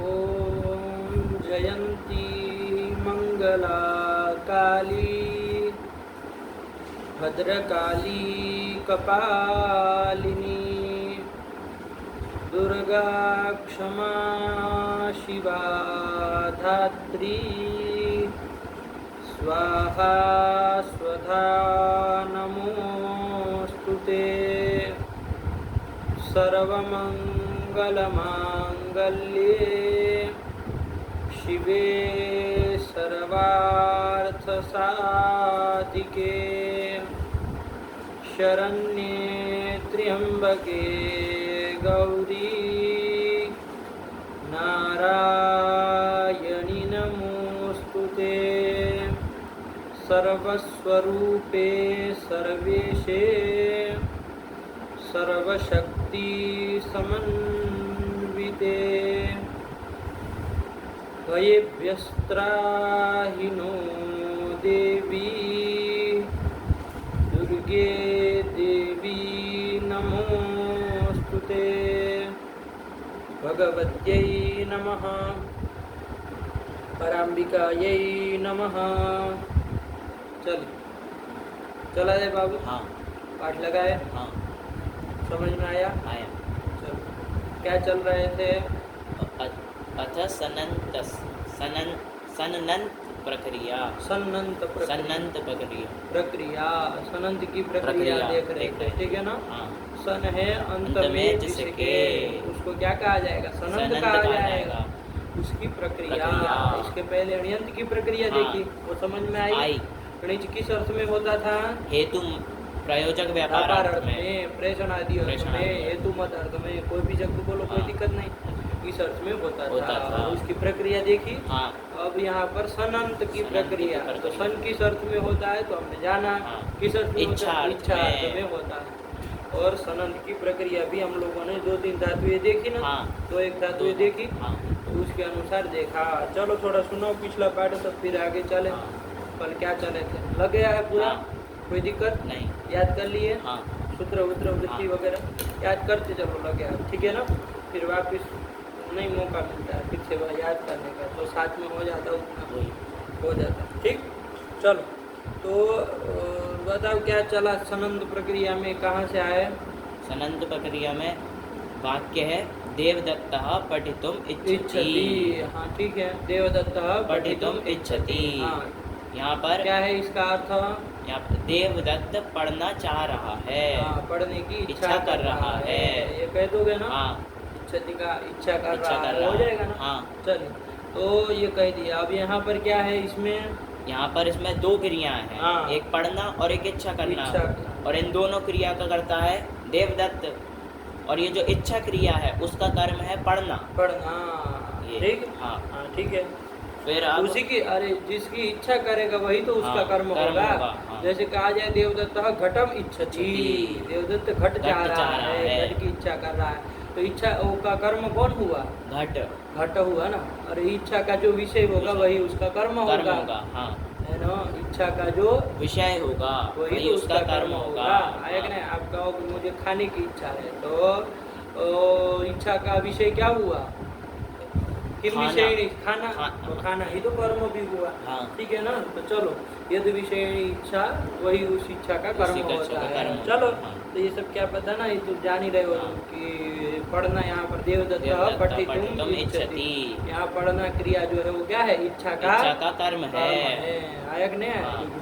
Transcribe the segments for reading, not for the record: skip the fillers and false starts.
ॐ जयन्ती मंगला काली भद्रकाली कपालिनी दुर्गा क्षमा शिवा धात्री स्वाहा स्वधा नमोस्तुते सर्वमंगलमांगल्ये शिवे सर्वार्थसाधिके शरण्ये त्र्यंबके गौरी नारायणी नमोस्तुते सर्वस्वरूपे सर्वेशे सर्वशक्ति समन्विते त्वयेभ्यस्त्राहिनो देवी दुर्गे देवी नमोस्तुते भगवत्यै नमः पराम्बिकायै नमः। चला है बाबू। हाँ पाठ लगाए। हाँ समझ में आया? आया। चलो क्या चल रहे थे? अथ सनंत प्रक्रिया सन्नंत प्रक्रिया सनंत की प्रक्रिया देख रहे थे, ठीक है ना? हाँ। सन है अंत में जिसके, उसको क्या कहा जाएगा? सनंत कहा जाएगा। उसकी प्रक्रिया। इसके पहले अण्यंत की प्रक्रिया देखी, वो समझ में आई। अणिज किस अर्थ में होता था? हेतु प्रयोजक व्यापार अर्थ में, प्रेषण आदि अर्थ में, हेतु मत अर्थ में, कोई भी शब्द बोलो कोई दिक्कत नहीं, इस अर्थ में होता था। उसकी प्रक्रिया देखी। हाँ। अब यहाँ पर सनंत की प्रक्रिया, तो सन किस अर्थ में होता है तो हमने जाना। किस अर्थ में? इच्छा अर्थ में होता है। और सनंत की प्रक्रिया भी हम लोगों ने 2-3 धातुएं देखी ना। तो एक धातुएं देखी, तो उसके अनुसार देखा। चलो थोड़ा सुनो पिछला पाठ, तब फिर आगे चले। कल क्या चले थे? लग गया है पूरा? कोई दिक्कत नहीं? याद कर लिए? हाँ। सूत्र वृत्ति वगैरह याद करते चलो, लग गया, ठीक है ना? फिर वापस नहीं मौका मिलता है फिर से वह याद करने का, तो साथ में हो जाता, उतना हो जाता, ठीक। चलो तो बताओ क्या चला सनंत प्रक्रिया में, कहाँ से आए? सनंत प्रक्रिया में वाक्य है देवदत्तः पठितुम इच्छति। हाँ ठीक है, देवदत्तः पठितुम इच्छति। हाँ, यहाँ पर क्या है इसका अर्थ? यहाँ पर देवदत्त पढ़ना चाह रहा है। हाँ, पढ़ने की इच्छा कर रहा है। ये कह दोगे ना? हाँ। इच्छा कर रहा है, हो जाएगा ना? हाँ। चलिए, तो ये कह दिया। अब यहाँ पर क्या है इसमें? यहाँ पर इसमें 2 क्रियाएं हैं। हाँ। एक पढ़ना और एक इच्छा करना। इच्छा। और इन दोनों क्रिया का करता है देवदत्त, और ये जो इच्छा क्रिया है उसका कर्म है पढ़ना। ठीक। हाँ ठीक है। फिर उसी की, अरे जिसकी इच्छा करेगा वही तो उसका कर्म होगा। हाँ। जैसे कहा जाए देवदत्त घटम इच्छति, देवदत्त घट चाह रहा है, घट की इच्छा कर रहा है, तो इच्छा का कर्म कौन हुआ? घट हुआ ना। और इच्छा का जो विषय होगा वही उसका कर्म होगा। हाँ। है ना? इच्छा का जो विषय होगा वही तो उसका कर्म होगा। आएगा ना? आप कहो कि मुझे खाने की इच्छा है, तो इच्छा का विषय क्या हुआ? किस विषय? खाना। तो खाना ही तो कर्म भी हुआ। हाँ। ठीक है ना? तो चलो, यदि विषय इच्छा, वही उस इच्छा का कर्म होता है। चलो, तो ये सब क्या पता ना, ये तो जान ही रहे हो कि पढ़ना यहाँ पर देवदत्त पठितुम इच्छति। यहाँ पढ़ना क्रिया जो है वो क्या है? इच्छा का कर्म है। आयक ने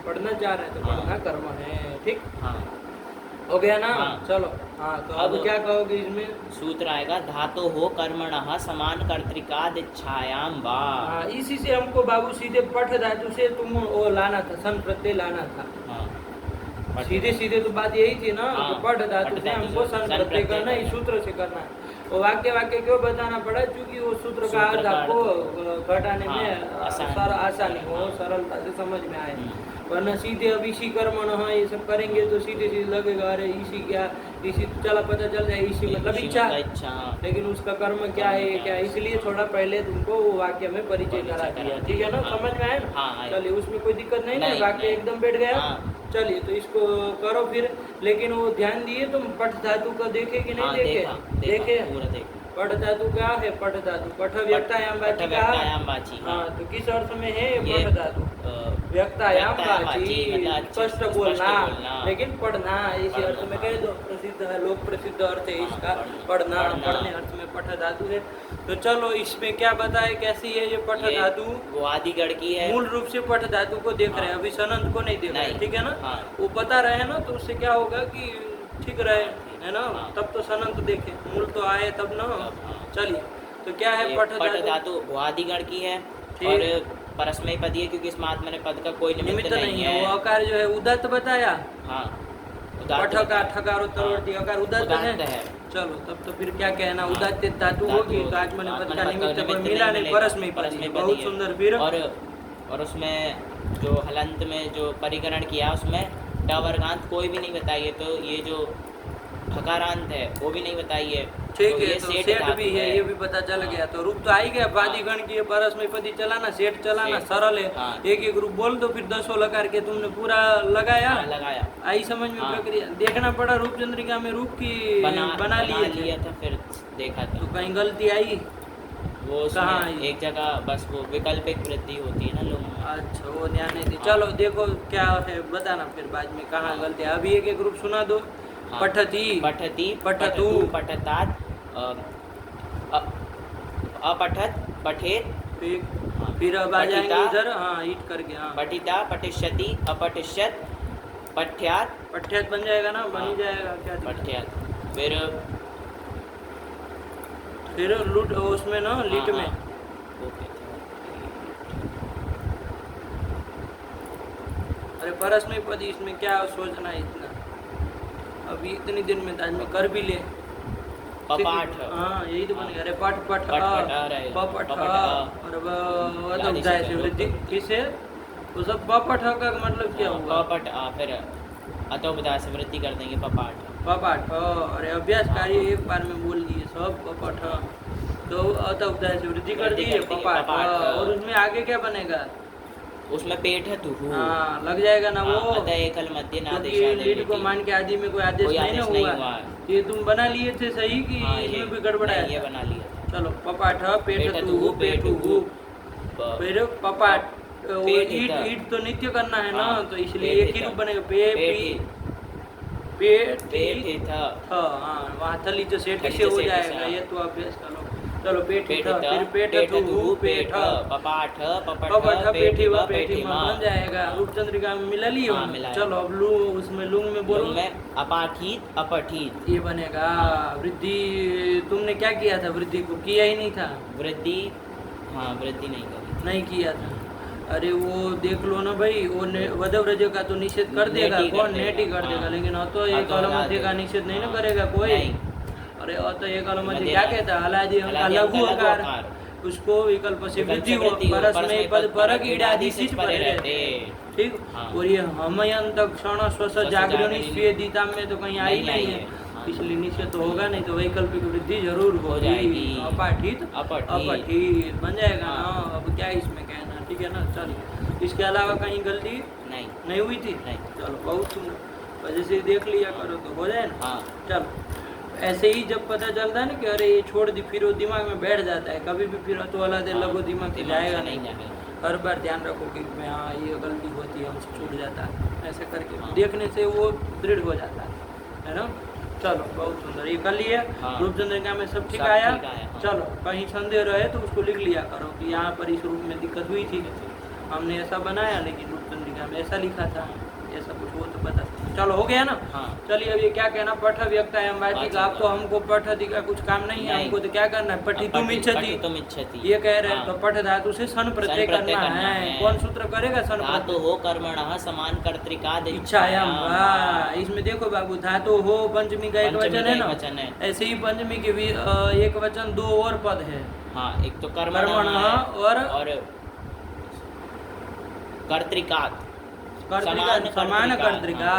पढ़ना चाह रहे हैं तो पढ़ना कर्म है। ठीक हो गया ना? चलो हाँ, तो अब क्या कहोगे इसमें? सूत्र आएगा धातो हो कर्मणः समान कर्तृकाद इच्छायाम वा। हाँ, इसी से हमको बाबू सीधे पठ धातु से तुम वो लाना था, सन प्रत्यय लाना था। सीधे तो बात यही थी ना, तो पठ धातु से हमको सन प्रत्यय करना, इस सूत्र से करना है। वो वाक्य क्यों बताना पड़ा? क्योंकि वो सूत्र का अर्थ आपको घटाने में आसानी हो, सरलता से समझ में आए। वरना सीधे अब इसी कर्मण ये सब करेंगे तो सीधे लगेगा अरे इसी क्या, इसी चला पता चल जाए इसी मतलब इच्छा, लेकिन उसका कर्म क्या है क्या, इसलिए थोड़ा पहले तुमको वो वाक्य में परिचय करा दिया। ठीक है ना? समझ में आया ना? चलिए, उसमें कोई दिक्कत नहीं ना, वाक्य एकदम बैठ गया। चलिए, तो इसको करो फिर। लेकिन वो ध्यान दिए तुम पठ धातु का देखे कि नहीं? देखे पठ धातु क्या है? पठ धातु पठ व्यक्तायाम वाची का। व्यक्तायाम वाची, हाँ, तो किस अर्थ में है ये, पठ धातु? व्यक्तायाम वाची, स्पष्ट बोलना, लेकिन पढ़ना इसी अर्थ में कह दो। प्रसिद्ध है, लोक प्रसिद्ध अर्थ है इसका पढ़ना, पढ़ने अर्थ में पठ धातु है। तो चलो इसमें क्या बताए, कैसी है ये पठ धातु? वो आदिगढ़ की है। मूल रूप से पठ धातु को देख रहे हैं, अभी सनंत को नहीं देख रहे हैं, ठीक है ना? वो बता रहे हैं ना, तो उससे क्या होगा कि ठीक रहे, है ना? तब तो सनंत देखे, मूल तो आए तब ना। चलिए, तो क्या है पठ धातु? वो आदिगढ़ की है और परस्मयी पद है, क्योंकि इस महात्मा ने पद का कोई निमित्त नहीं है। वो आकार जो है उदत्त बताया। हाँ, पठ का ठकार उत्तरवर्ती आकार उदत्त है। चलो, तब तो फिर क्या कहना, उदत्त धातु होगी तो आचमन पद का निमित्त कोई मिला नहीं, परस्मयी पद। बहुत सुंदर। फिर और उसमें जो हलंत में जो परिकरण किया उसमें ट वर्गांत कोई भी नहीं बताइए, तो ये जो ठकारांत है वो भी नहीं बताइए। ठीक है, तो सेठ भी है, ये भी पता चल गया। तो रूप तो आ ही गया, बादीगण की परस्मयी पदी चलाना, सेठ चलाना, सरल है। एक एक रूप बोल दो, फिर 10 लगा के तुमने पूरा लगाया। आई समझ में प्रक्रिया। देखना पड़ा रूप चंद्रिका में रूप की बना लिया था, फिर देखा था तो कहीं गलती आई? वो कहाँ एक जगह बस वो वैकल्पिक वृद्धि होती है ना लोगों में। अच्छा, वो ध्यान नहीं दी। चलो देखो क्या है, बताना फिर बाद में कहाँ गलती है। अभी एक एक रूप सुना दो। पठती, पठती, पठतु, पठतात, अपठत, पठेत, फिर अब आ जाएंगे इधर। हाँ, ईट करके। हाँ, पठिता, पठिष्यति, अपठिष्यत, पठ्यात। पठ्यात बन जाएगा ना, बन ही जाएगा। क्या पठ्यात। फिर लुट उसमें ना, लिट में। अरे परस्मयी पद इसमें क्या सोचना है इतना, अभी इतनी दिन में आज में कर भी ले। पपाठ, हाँ यही तो बनेगा। अरे पठ पठ पपठ और जाए से वृद्धि किसे, तो सब पपठ का मतलब क्या हुआ? पपठ, फिर अतोपदा से वृद्धि कर देंगे पपाठ। पपाठ, अरे अभ्यास कार्य एक बार में बोल दिए सब पपठ, तो अतोपदा से वृद्धि कर दिए पपाठ। और उसमें आगे क्या बनेगा? उसमें पेट है तू। हाँ, लग जाएगा ना वो। एकल मध्य नादेश, लीड को मान के आदि में कोई आदेश नहीं हुआ। ये तुम बना लिए थे सही कि इसमें भी गड़बड़ है? ये बना लिया। चलो, पपाठ पेटु पेटु, फिर पपाठ। ईट तो नित्य करना है ना, तो इसलिए एक ही रूप बनेगा। पेट, हाँ, वहाँ थली जो सेठ से हो जाएगा। ये तो अभ्यास करो। चलो, पेट, फिर पेटु पेठ, पपाठ, पपठ, पेठी व पेठी बन जाएगा। रूप चंद्रिका में मिला लियो। चलो, अब लू उसमें लुंग में बोलो। अपाठित, अपठित, ये बनेगा। वृद्धि तुमने क्या किया था? वृद्धि को किया ही नहीं था। वृद्धि, हाँ, वृद्धि नहीं किया था। अरे वो देख लो ना भाई, वो वधव्रज का तो निषेध कर देगा कौन? नेट ही कर देगा। लेकिन तो एक अलमध्य का निषेध नहीं ना करेगा कोई। अरे तो एक अलमध्य क्या कहता है? हलादि लघु आकार, उसको विकल्प से वृद्धि हो, परस्मयी पद परक ईडादि सिच परे रहते। ठीक। और ये हमयंत क्षण स्वस जागरणी स्वेदिता में तो कहीं आई नहीं है, इसलिए निषेध तो होगा नहीं, तो वैकल्पिक वृद्धि जरूर हो जाएगी। अपाठित, अपठित बन जाएगा ना। अब क्या इसमें कहना, ठीक है ना? चलो, इसके अलावा कहीं गलती नहीं हुई थी? नहीं। चलो, बहुत सुंदर। वजह से देख लिया करो तो हो जाए ना। चलो, ऐसे ही जब पता चलता है ना कि अरे ये छोड़ दी, फिर वो दिमाग में बैठ जाता है। कभी भी फिर तो अलग लगो दिमाग से जाएगा नहीं। हर बार ध्यान रखो कि हाँ ये गलती होती है, हमसे छूट जाता है। ऐसे करके देखने से वो दृढ़ हो जाता है ना? चलो, बहुत सुंदर। ये कर लिया। रूप चंद्रिका में सब ठीक आया। चलो, कहीं संदेह रहे तो उसको लिख लिया करो कि यहाँ पर इस रूप में दिक्कत हुई थी, हमने ऐसा बनाया, लेकिन रूप चंद्रिका में ऐसा लिखा था, ऐसा कुछ हो तो बता। चलो, हो गया ना? चलिए, अब ये क्या कहना, पठ व्यक्तायाम वाची का। आप तो हमको पठति का कुछ काम नहीं है, हमको तो क्या करना है? पठितुम इच्छति, ये कह रहे हैं। तो पठ धातु से सन प्रत्यय करना है। कौन सूत्र करेगा? सन धातु हो कर्मणः समान कर्तृकाद इच्छायाम। इसमें देखो बाबू, धातु हो पंचमी का एक वचन है ना, ऐसे ही पंचमी के भी एक वचन, दो और पद है। हाँ, एक तो कर्मणः और कर्तृकाद, समान कर्तृका।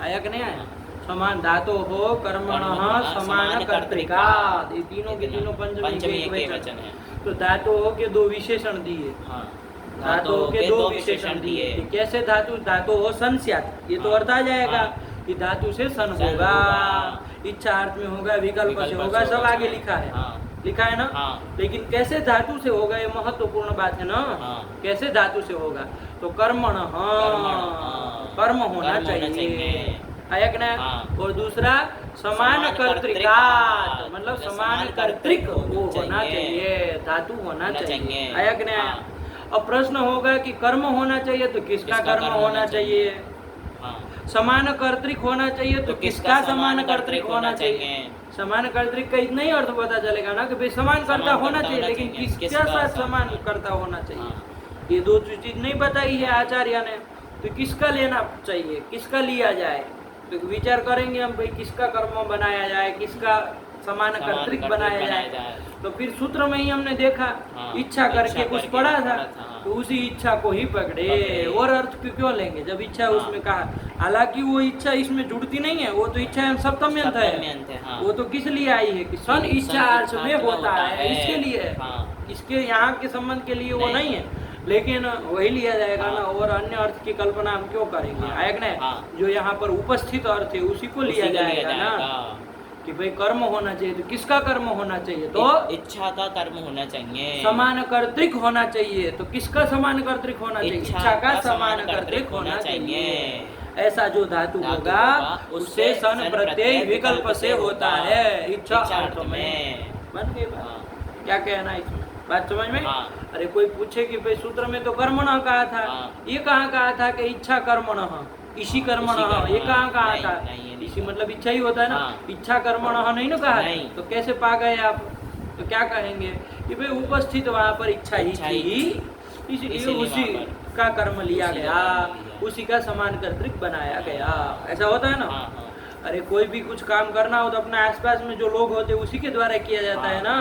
आया कि नहीं आया? समान धातु हो कर्मणः समान कर्तृका, ये तीनों के तीनों पंचमी के वचन है। तो धातु हो के दो विशेषण दिए। धातु के दो विशेषण दिए। कैसे धातु? धातु हो संस्यात, ये तो अर्थ आ जाएगा कि धातु से सन होगा, इच्छा अर्थ में होगा, विकल्प से होगा, सब आगे लिखा है। लिखा है ना। हाँ। लेकिन कैसे धातु से होगा, ये महत्वपूर्ण बात है ना। हाँ। कैसे धातु से होगा, तो कर्मण, कर्म होना चाहिए, आया कि ना। हाँ। और दूसरा समान कर्तृकात, मतलब समान कर्तृक वो होना चाहिए, धातु होना चाहिए, आया कि ना। अब प्रश्न होगा कि कर्म होना चाहिए तो किसका कर्म होना चाहिए, समान कर्तृक होना चाहिए तो किसका समान कर्तृक होना चाहिए। समान कर्तृक का इतना ही अर्थ पता चलेगा ना कि भाई समान कर्ता होना चाहिए, लेकिन किसके साथ समान कर्ता होना चाहिए, ये दो चीज नहीं बताई है आचार्य ने। तो किसका लेना चाहिए, किसका लिया जाए, तो विचार करेंगे हम भाई किसका कर्म बनाया जाए, किसका समान कर्तृक बनाया जाए। तो फिर सूत्र में ही हमने देखा, इच्छा करके कुछ पढ़ा था, तो उसी इच्छा को ही पकड़े, और अर्थ क्यों लेंगे जब इच्छा उसमें कहा। हालांकि वो इच्छा इसमें जुड़ती नहीं है, वो तो इच्छा सप्तम्यंत है, वो तो किस लिए आई है कि सन इच्छा अर्थ में होता है, इसके लिए, इसके यहाँ के संबंध के लिए वो नहीं है, लेकिन वही लिया जाएगा ना। और अन्य अर्थ की कल्पना हम क्यों करेंगे, आएगा ना। जो यहाँ पर उपस्थित अर्थ है उसी को लिया जाएगा ना, कि भाई कर्म होना चाहिए, तो किसका कर्म होना चाहिए, तो इच्छा का कर्म होना चाहिए, समान कर्तृक होना चाहिए, तो किसका समान कर्तृक होना चाहिए, इच्छा का समान कर्तृक होना चाहिए। ऐसा जो धातु होगा उससे सन प्रत्यय विकल्प से होता है, इच्छा अर्थ में। बन गई बात, क्या कहना है इसमें, बात समझ में। अरे कोई पूछे कि भाई सूत्र में तो कर्मण कहा था, ये कहाँ कहा था कि इच्छा कर्मण, इसी कर्मण, ये कहाँ कहा था, इसी मतलब इच्छा ही होता है ना। इच्छा कर्मण नहीं ना कहा, तो कैसे पा गए आप, तो क्या कहेंगे कि भाई उपस्थित वहाँ पर इच्छा ही थी, इसलिए उसी का कर्म लिया गया, उसी का समान कर्तृक बनाया गया, ऐसा होता है ना। अरे कोई भी कुछ काम करना हो तो अपने आसपास में जो लोग होते हैं उसी के द्वारा किया जाता है ना,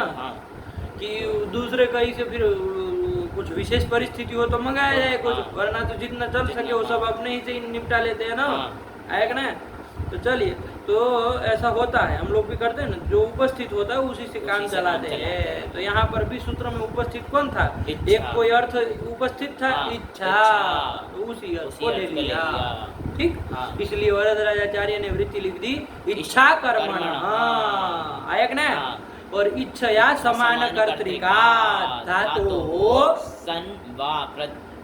कि दूसरे कहीं से फिर कुछ विशेष परिस्थिति हो तो मंगाया जाए कुछ, वरना तो जितना चल सके वो सब अपने ही से निपटा लेते हैं ना, आएगा ना। तो चलिए, तो ऐसा होता है, हम लोग भी करते हैं ना, जो उपस्थित होता है उसी से काम चलाते हैं। तो यहाँ पर भी सूत्र में उपस्थित कौन था, एक कोई अर्थ उपस्थित था, इच्छा, तो उसी अर्थ को ले लिया, ठीक। इसलिए वरदराजाचार्य ने वृत्ति लिख दी, इच्छा कर्मण, आया कि ना। और इच्छया समान कर्तृका धातु हो सन वा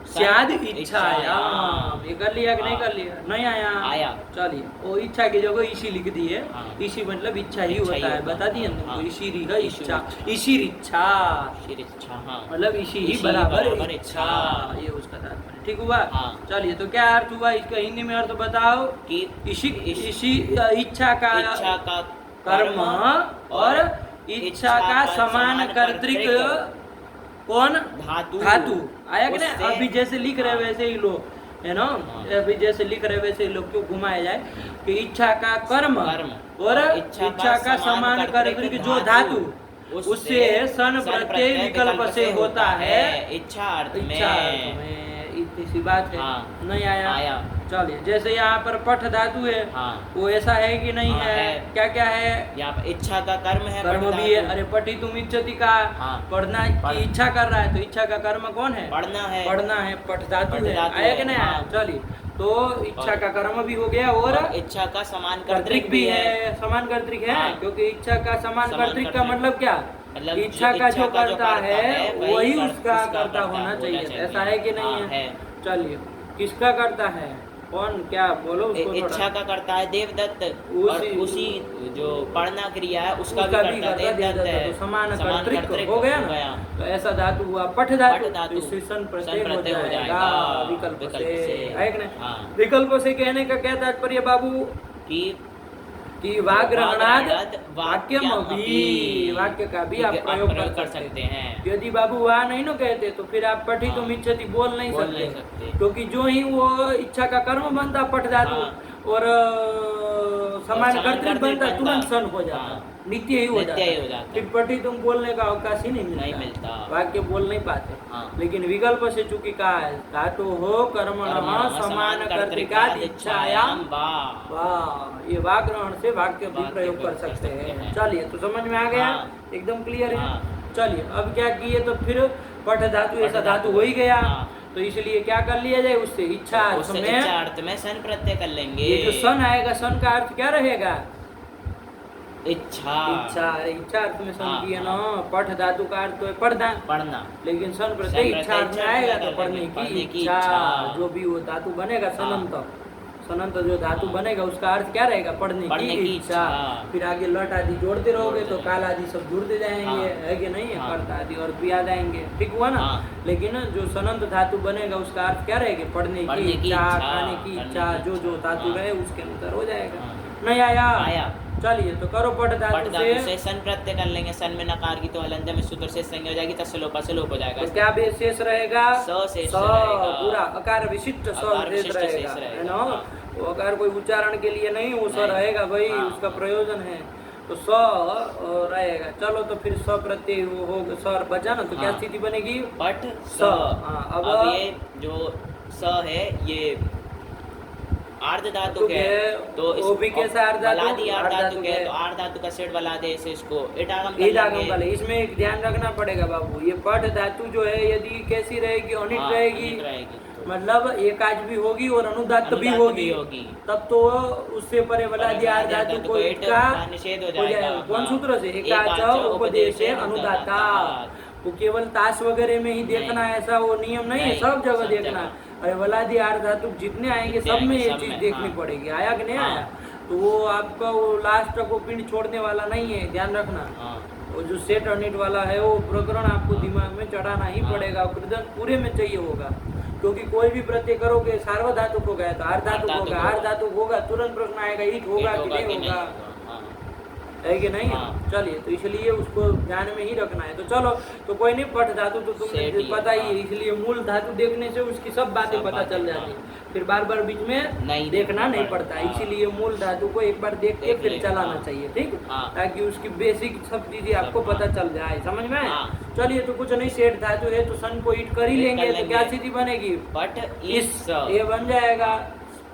स्याद इच्छायाम, ये कर लिया कि नहीं कर लिया, नहीं आया। चलिए, वो इच्छा की जगह इसी लिख दी है, इसी मतलब इच्छा ही होता है, बता दिए तुमको, इसी रिह इच्छा, इसी इच्छा, मतलब इसी ही बराबर इच्छा, ये उसका तात्पर्य, ठीक हुआ। चलिए, तो क्या अर्थ हुआ इसका, हिंदी में अर्थ बताओ कि इसी इच्छा का कर्म और इच्छा का समान कर्तृक कौन, धातु, आया कि नहीं। अभी जैसे लिख रहे वैसे ही लो, है ना, अभी जैसे लिख रहे वैसे ही लोग क्यों घुमाया जाए कि इच्छा का कर्म और इच्छा का समान कर्तृक जो धातु, उससे सन प्रत्यय विकल्प से होता है, इच्छा अर्थ में, इतनी सी बात है। नहीं आया। चलिए, जैसे यहाँ पर पठ धातु है, वो ऐसा है कि नहीं है, क्या क्या है, यहाँ पर इच्छा का कर्म है, कर्म भी है। अरे पठी तुम इच्छति का, पढ़ना की इच्छा कर रहा है, तो इच्छा का कर्म कौन है, पढ़ना है, पठ धातु है, आया कि नहीं। चलिए, तो इच्छा का कर्म भी हो गया और इच्छा का समान कर्तृक भी है, समान कर्तृक है, क्योंकि इच्छा का समान कर्तृक का मतलब क्या, इच्छा का जो करता है वही उसका कर्ता होना चाहिए, ऐसा है कि नहीं है। चलिए, किसका करता है, कौन, क्या बोलो उसको, इच्छा का करता है देवदत्त, और उसी जो पढ़ना क्रिया है उसका भी करता देवदत्त है, तो समान कर्तृक हो गया ना। तो ऐसा धातु हुआ पठ धातु, इससे सन प्रत्यय हो जाएगा विकल्प से, है कि नहीं। विकल्प से कहने का क्या तात्पर्य बाबू, कि वाग्रहणाद वाक्यम भी, वाक्य का भी आप प्रयोग कर सकते हैं। यदि बाबू वहाँ नहीं ना कहते तो फिर आप पठी तुम इच्छति बोल नहीं सकते, क्योंकि जो ही वो इच्छा का कर्म बनता पठ धातु और समान कर्तृक बनता, तुरंत सन हो जाता, नित्य ही हो जाता, फिर पठी तुम बोलने का अवकाश ही नहीं मिलता, वाक्य बोल नहीं पाते। लेकिन विकल्प से चूंकि कहा है, धातु हो कर्मणः समान कर्तृकाद इच्छायाम, वाह, ये वाग्रहण से वाक्य भी प्रयोग कर सकते हैं। चलिए, तो समझ में आ गया, एकदम क्लियर है। चलिए, अब क्या किए, तो फिर पठ धातु ऐसा धातु हो ही गया, तो इसलिए क्या कर लिया जाए, उससे इच्छा अर्थ में सन प्रत्यय कर लेंगे। ये जो सन आएगा, सन का अर्थ क्या रहेगा, इच्छा इच्छा, अरे इच्छा अर्थ में सन हाँ, की है ना, हाँ। पठ धातु का अर्थ तो है पढ़ना, पढ़ना, लेकिन सन प्रत्यय सन इच्छा अर्थ में प्रत्यय आएगा इच्छा तो पढ़ने पढ़ने की की इच्छा। इच्छा। जो भी वो धातु बनेगा सनंत, सनंत जो धातु हाँ। बनेगा उसका अर्थ क्या रहेगा? पढ़ने पढ़ने की की इच्छा। इच्छा। फिर आगे लट आदि जोड़ते रहोगे तो जोड़ते काल आदि सब जुड़ते जाएंगे, हाँ। है कि नहीं? हाँ। कर्ता आदि और भी आ जाएंगे, ठीक हुआ ना? हाँ। लेकिन जो सनंत धातु बनेगा उसका अर्थ क्या रहेगा? पढ़ने की इच्छा, खाने की इच्छा, जो जो धातु रहे उसके अनुसार हो जाएगा। हाँ। नहीं आया? आया। चलिए तो करो पठ पट धातु धातु से से। सन प्रत्यय कर लेंगे, सन में नकार की तो हलंत में सूत्र से संज्ञा हो जाएगी, तस्य लोपा से लोप हो जाएगा। तो क्या बेस शेष रहेगा? स शेष स, रहेगा। पूरा अकार विशिष्ट स अकार शेष विशिष्ट रहेगा, शेष है रहेगा, ना? हाँ। वो अकार कोई उच्चारण के लिए नहीं, वो स नहीं। रहेगा भाई, हाँ, उसका हाँ। प्रयोजन है। तो स रहेगा। चलो तो फिर स प्रत्यय हो स बचा ना, तो क्या हाँ। स्थिति बनेगी? पट स। स। हाँ, अब अब ये जो स है ये आर्ध धातु के है, तो वो भी कैसा आर्ध धातु? बलादी आर्ध आर्ध धातु धातु के है, के। तो आर्ध धातु का सेट बला दे इसे, इसको इटागम कर ईडागम लेंगे। वाले, इसमें एक ध्यान रखना पड़ेगा बाबू, ये पठ धातु जो है यदि कैसी रहेगी? अनिट हाँ, रहेगी, अनिट रहेगी। मतलब एकाच भी होगी और अनुदात्त भी अनुदात्त होगी, भी होगी। तब तो उससे परे वाला दियार धातु को इट का निषेध हो हो जाएगा। जाएगा। कौन हाँ। सूत्र से? एकाच एकाच उपदेश अनुदाता। अनुदाता। वो केवल ताश वगैरह में ही देखना है ऐसा वो नियम नहीं है, नहीं, सब जगह सब देखना है। जगह। अरे वलादी आर्ध धातु जितने आएंगे जितने सब में आएंगे, ये सब चीज में, देखनी हाँ। पड़ेगी। आया कि नहीं हाँ। आया? तो वो आपका वो लास्ट को पिंड छोड़ने वाला नहीं है, ध्यान रखना। हाँ। वो जो सेट अनिट वाला है वो प्रकरण आपको दिमाग में चढ़ाना ही हाँ। पड़ेगा, कृदन पूरे में चाहिए होगा, क्योंकि कोई भी प्रत्यय करोगे सार्वधातुक होगा तो अर्ध धातुक होगा, अर्ध धातुक होगा तुरंत प्रश्न आएगा ईट होगा कि नहीं होगा, है कि नहीं? हाँ। चलिए तो इसलिए उसको ध्यान में ही रखना है। तो चलो तो कोई नहीं, पठ धातु तो सेट ही तुम्हें है, पता ही है, हाँ। इसलिए मूल धातु देखने से उसकी सब बातें सब पता बातें, चल जाती, हाँ। फिर बार बार बीच में नहीं देखना नहीं देखना पड़ता, पड़ता, इसीलिए मूल धातु को एक बार देख के देख फिर ले, चलाना हाँ। चाहिए, ठीक? हाँ। ताकि उसकी बेसिक सब चीजें आपको हाँ। पता चल जाए, समझ में आए? हाँ। चलिए तो कुछ नहीं, सेठ धातु है तो सन को ईट कर ही ईट कर लेंगे, तो क्या लेंगे। स्थिति बनेगी? पट इस, इस ये बन जाएगा।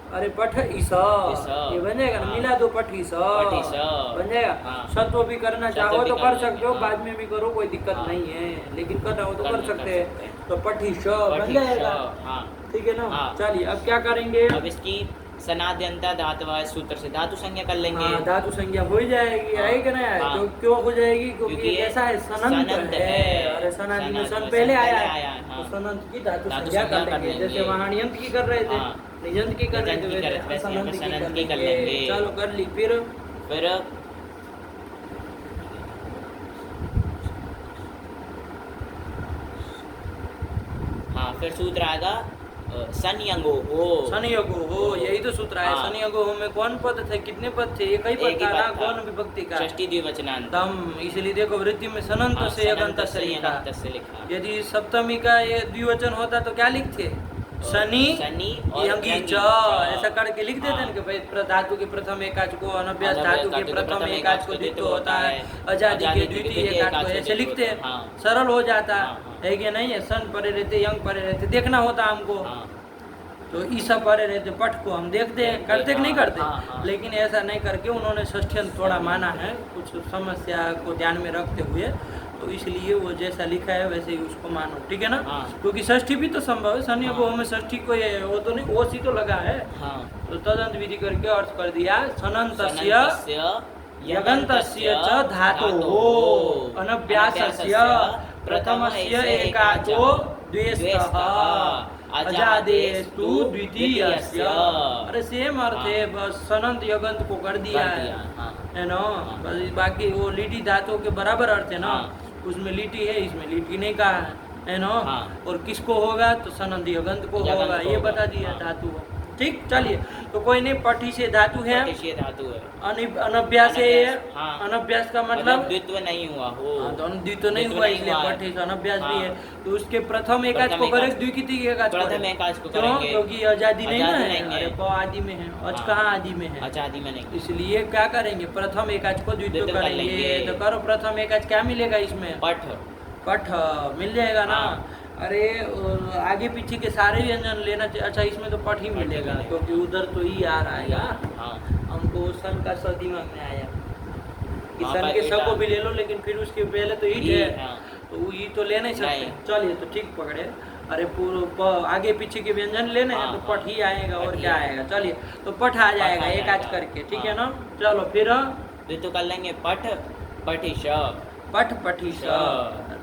अरे पठ इस, ये बन जाएगा ना, हाँ। मिला दो पठ इस, पठ इस। बन जाएगा। हाँ। सत्व भी करना सत्व चाहो भी तो कर कर लेंगे, सकते हो, हाँ। बाद में भी करो, कोई दिक्कत हाँ। नहीं है, लेकिन कर रहा हो तो कर कर सकते सकते हैं। हैं। तो पठिश बन पठिश, जाएगा, हाँ। ठीक है ना? हाँ। चलिए अब क्या करेंगे? अब इसकी सनाद्यंता धातुवाय सूत्र से धातु संज्ञा कर लेंगे। हाँ, धातु संज्ञा हो जाएगी, हाँ। है कि नहीं आए? हाँ। तो क्यों हो जाएगी? क्योंकि क्योंकि ये ऐसा है सनंत सनंत है, है। अरे सनादि में सनादि सन में पहले सन आया पहले है, आया है, हाँ। तो सनंत की धातु धातु संज्ञा संज्ञा कर कर लेंगे, लेंगे। जैसे वहाँ नियंत की कर रहे थे, हाँ। निजंत की कर रहे निजंत की थे, कर रहे थे, वैसे वैसे सनंत सनंत की की कर कर लेंगे। लेंगे। चलो कर ली, फिर हाँ, फिर सूत्र आएगा संयंगो हो। संयोगो हो, यही तो सूत्र है। हाँ। संयोगो हो में कौन पद थे? कितने पद थे? एक ही एक पद ही था ना, पद था। कौन विभक्ति का? षष्ठी द्विवचनांत। तम, इसलिए देखो वृद्धि में सनंत हाँ, से अगंत सनंत से लिखा। यगंत से लिखा। यदि सप्तमी का ये द्विवचन होता तो क्या लिखते? शनि शनि और यंगी यंगी च, च। ऐसा करके लिख देते हैं हाँ। कि भाई धातु के प्रथम एकाच को अनभ्यास अनभ्यास धातु के प्रथम एकाच को द्वितीय होता है, अजादि के द्वितीय एकाच को, ऐसे लिखते हैं, हाँ। सरल हो जाता हाँ, हाँ। है कि नहीं है? सन परे रहते, यंग परे रहते, देखना होता हमको। हाँ। तो ईसा परे रहते, पठ को हम देखते हैं, करते कि नहीं हाँ, करते? हाँ, हाँ। लेकिन ऐसा नहीं करके उन्होंने षष्ठ्यंत थोड़ा माना है, कुछ समस्या को ध्यान में रखते हुए, तो इसलिए वो जैसा लिखा है वैसे ही उसको मानो, ठीक है ना? हाँ। क्योंकि षष्ठी भी तो संभव है, शनि को हमें षष्ठी को ये वो तो नहीं, ओसी तो लगा है, हाँ। तो तदंत विधि करके अर्थ कर दिया सनंतस्य सनन्तस्य यगन्तस्य च धातोः अनभ्यासस्य प्रथमस्य एकाचो द्वेष्टः अजादेस्तु द्वितीयस्य। अरे सेम अर्थ है, बस सनंत यगंत को कर दिया है ना? बस बाकी वो लीटी धातु के बराबर अर्थ है ना, उसमें लीटी है, इसमें लीटी नहीं कहा है ना? और किसको होगा? तो सनंत यगंत को होगा, ये बता दिया धातु को, ठीक? चलिए तो कोई नहीं, पठी से धातु है, धातु है, अनभ्यास है, हाँ। अनभ्यास का मतलब द्वित्व नहीं हुआ हो। हाँ, तो द्वित्व नहीं द्वित्व हुआ, नहीं इसलिए हुआ। पठी से अनभ्यास भी हाँ। है, तो उसके प्रथम एकाच प्रथम को करें, एकाच। द्वितीय एकाच को प्रथम करें। एकाच को क्यों? करेंगे। क्योंकि आजादी नहीं ना आजादी है, नहीं है। अरे प आदि में है, अच हाँ। कहाँ आदि में है, आजादी में नहीं। इसलिए क्या करेंगे? प्रथम एकाच को द्वितीय द्वितीय कर करेंगे। लेंगे। तो करो प्रथम एकाच, क्या मिलेगा इसमें? पठ। पठ मिल जाएगा ना? हाँ। अरे आगे पीछे के सारे व्यंजन लेना चाहिए। अच्छा, इसमें तो पठ ही मिलेगा, मिलेगा। क्योंकि उधर तो ई आ रहा है। हाँ। हमको सन का स दिमाग में आया कि हाँ, सन पर के स को ईटा। भी ले लो, लेकिन फिर उसके पहले तो ईट ई, है, हाँ। तो वो ई तो ले नहीं सकते। नहीं। चलिए तो ठीक पकड़े। अरे आगे पीछे के व्यंजन लेने हैं, हाँ, तो हाँ। पठ ही आएगा, और पठ ही क्या आएगा। आएगा? चलिए तो पठ आ जाएगा आ एक आज जाएगा। करके, ठीक है हाँ। ना? चलो फिर द्वित्व कर लेंगे पठ पठिश पठ पठिश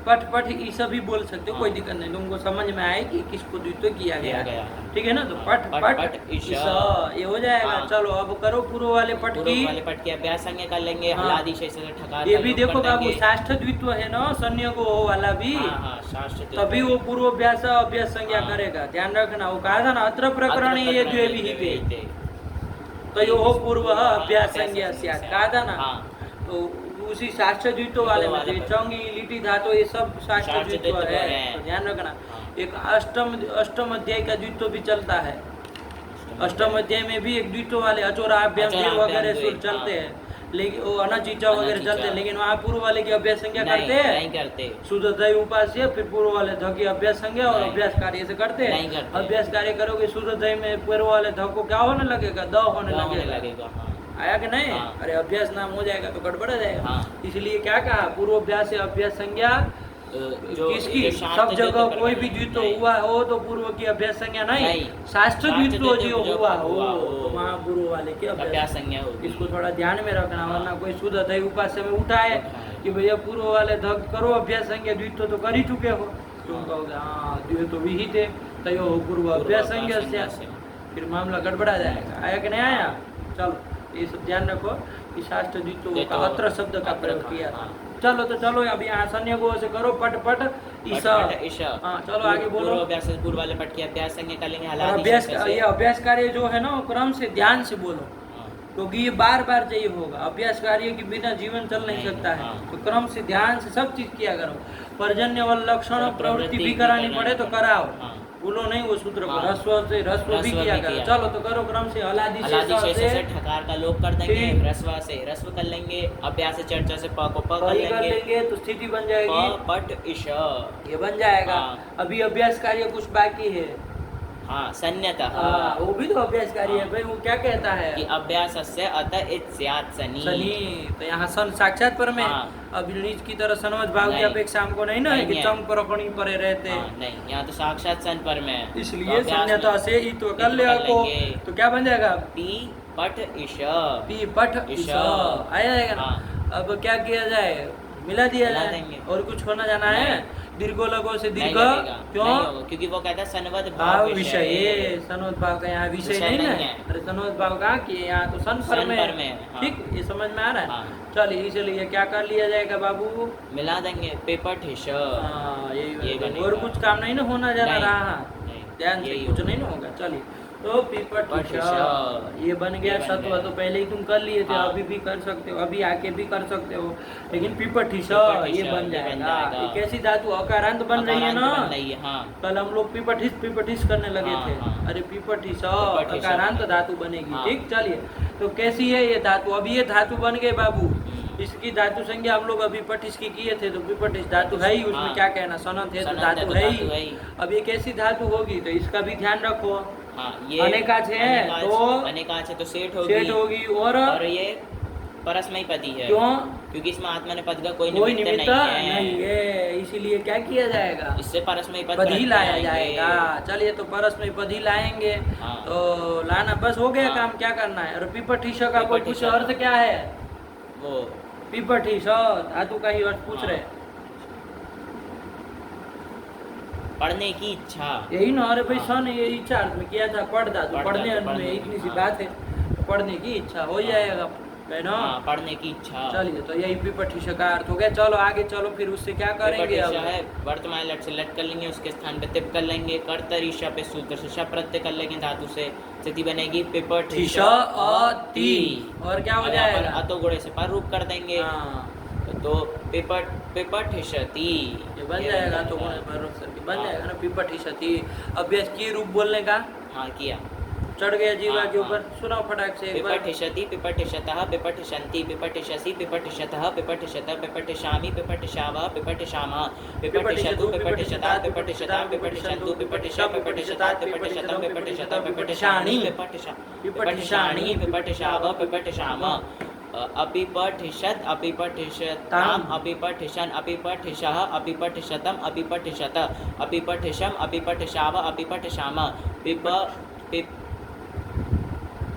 पठ पठ ईस भी बोल सकते हो, कोई दिक्कत नहीं, तुमको समझ में आए कि किसको द्वित्व किया गया है, ठीक है ना। तो पठ पठ ईश ये हो जाएगा। चलो अब करो पूर्व वाले पठ की, वाले पठ की अभ्यास संज्ञा कर लेंगे। हलादि शेष से ठकार ये भी देखो बाबू साष्ठ द्वित्व है ना, संज्ञा को वो वाला भी, तभी वो पूर्व अभ्यास अभ्यास संज्ञा करेगा, ध्यान रखना। वो कहा था ना अत्र प्रकरण ये द्वे तो यो हो पूर्व अभ्यास संज्ञा स्यात्, कहा था ना। तो उसी शास्त्र द्वित्व वाले में चंगी लिटी धातु ये सब शास्त्र द्वित्व है, तो ध्यान रखना। एक अष्टम अध्याय का द्वित्व भी चलता है, अष्टम अध्याय में भी एक द्वित्व वाले अचोराभ्याम वगैरह सुर चलते हैं, लेकिन वो अनचीचा वगैरह चलते हैं, लेकिन वहाँ पूर्व वाले की अभ्यास संज्ञा करते हैं, नहीं करते। शुद्ध दय उपास्य, फिर पूर्व वाले ध की अभ्यास संज्ञा और अभ्यास कार्य से करते हैं। अभ्यास कार्य करोगे शुद्ध दय में पूर्व वाले ध को क्या होने लगेगा, द होने लगेगा। आया कि नहीं? अरे अभ्यास नाम हो जाएगा तो गड़बड़ जाएगा। इसलिए क्या कहा, पूर्वाभ्यास से अभ्यास संज्ञा किसकी, सब जगह कोई भी द्वित्व हुआ हो तो पूर्व की अभ्यास संज्ञा नहीं, शास्त्र द्वित्व जो हुआ हो तो वहाँ पूर्व वाले की अभ्यास संज्ञा होगी। इसको थोड़ा ध्यान में रखना, वरना कोई शुद्ध दय उपास्य में उठाए कि भैया पूर्व वाले धक करो अभ्यास संज्ञा, द्वित्व तो कर ही चुके हो, तुम कहोगे हाँ द्वित्व विहित है तयो पूर्व अभ्यास संज्ञा, फिर मामला गड़बड़ा जाएगा। आया कि नहीं आया? चलो ये सब ध्यान रखो कि शास्त्र द्वित्व का अत्र शब्द का प्रयोग किया था। चलो तो चलो अब यहाँ संज्ञा से करो पट पट ईसा। हाँ चलो आगे बोलो। अभ्यास पूर्व वाले पट की अभ्यास संज्ञा कर लेंगे। अभ्यास ये अभ्यास कार्य जो है ना क्रम से ध्यान से बोलो, क्योंकि ये बार बार चाहिए होगा। अभ्यास कार्य के बिना जीवन चल नहीं सकता है, तो क्रम से ध्यान से सब चीज किया करो। पर्जन्य व लक्षण प्रवृत्ति भी करानी पड़े तो कराओ, बोलो नहीं वो सूत्र को रस्व भी किया करो। चलो तो करो क्रम से। हलादि से ठकार का लोप कर देंगे, रस्व से रस्व कर लेंगे, अभ्यास से चर्चा से प को प कर लेंगे तो स्थिति बन जाएगी पट ईश, ये बन जाएगा। अभी अभ्यास कार्य कुछ बाकी है। हाँ सन्यतः, वो भी तो अभ्यास कार्य है भाई। वो क्या कहता है कि अभ्यास से अतः इत स्यात् सनी, तो यहाँ सन साक्षात पर में अब नीच की तरह सनवत भाव की अपेक्षा हमको नहीं ना है कि चम परकणी परे रहते, नहीं यहाँ तो साक्षात सन पर में, इसलिए सन्यता से ईत्व कर ले को तो क्या बन जाएगा पी पट ईश, पी पट ईश आया जाएगा ना। अब क्या किया जाए, मिला दिया जाए, और कुछ होना जाना है दीर्घो लगो से दीर्घ क्यों, क्योंकि वो कहता है सनवत भाव विषय, सनवत भाव का यहाँ विषय नहीं ना। अरे सनवत भाव कहाँ की, यहाँ तो सन पर में, ठीक ये समझ में आ रहा है। चलिए इसलिए क्या कर लिया जाएगा बाबू, मिला देंगे पेपर ठिश, यही और कुछ काम नहीं ना होना जाना रहा, ध्यान से कुछ नहीं ना होगा। चलिए तो पीपट ये बन गया सत्व, तो पहले ही तुम कर लिए थे, अभी भी कर सकते हो, अभी आके भी कर सकते हो, लेकिन पीपट ये बन जाएगा। ये कैसी धातु अकारांत बन रही है ना, कल हम लोग पीपटिस करने लगे थे। अरे पीपटिस अकारांत धातु बनेगी, ठीक। चलिए तो कैसी है ये धातु, अभी ये धातु बन गए बाबू। इसकी धातु संज्ञा हम लोग अभी पटिस की किए थे, तो विपटिस धातु है ही, उसमें क्या कहना, सनत है तो धातु है ही। अब ये कैसी धातु होगी तो इसका भी ध्यान रखो। ये अनेकाच है तो अनेकाच है तो सेठ होगी और ये परस्मयी पदी है, क्यों, क्योंकि इसमें आत्मा ने पद का कोई निमित्त नहीं है, इसीलिए क्या किया जाएगा, इससे परस्मयी पद ही लाया जाएगा। चलिए तो परस्मयी पद ही लाएंगे, तो लाना बस हो गया काम, क्या करना है। और पीपटिश का कोई कुछ अर्थ क्या है, वो पीपटिश धातु का ही अर्थ पूछ रहे, पढ़ने की इच्छा, यही ना। अरे भाई सन ये इच्छा अर्थ में किया था, पढ़ धातु पढ़ने में, इतनी सी बात है, पढ़ने की इच्छा हो जाएगा ना, पढ़ने की इच्छा। चलिए तो यही पीपटिश का अर्थ हो गया। चलो आगे चलो, फिर उससे क्या करेंगे, अब है वर्तमान लट से लट कर लेंगे, उसके स्थान पे तिप कर लेंगे, कर्तरीशा पे सूत्र से श प्रत्यय कर लेंगे, धातु से स्थिति बनेगी पीपटिश अति, और क्या हो जाएगा, अतो गुणे से पर रूप कर देंगे, तो पिपठिषति ये बन जाएगा, तो बन जाएगा ना पिपठिषति। अभ्यास की रूप बोलने का, हाँ किया, चढ़ गया जीवा के ऊपर, सुनाओ फटाक से। पिपठिषति पिपठिषतः पिपठिषन्ति पिपठिषसि पिपठिषतः पिपठिषत पिपठिषामि पिपठिषावः पिपठिषामः पिपठिषतु पिपठिषता पिपठिषता पिपठिषन्तु पिपठिषा पिपठिषता पिपठिषतं पिपठिषत पिपठिषाणि पिपठिषाणि पिपठिषावः पिपठिषामः अपिपठिषत् अपिपठिषताम् अपिपठिषन् अपिपठिषः अपिपठिषतम् अपिपठिषत अपिपठिषम् अपिपठिषाव अपिपठिषाम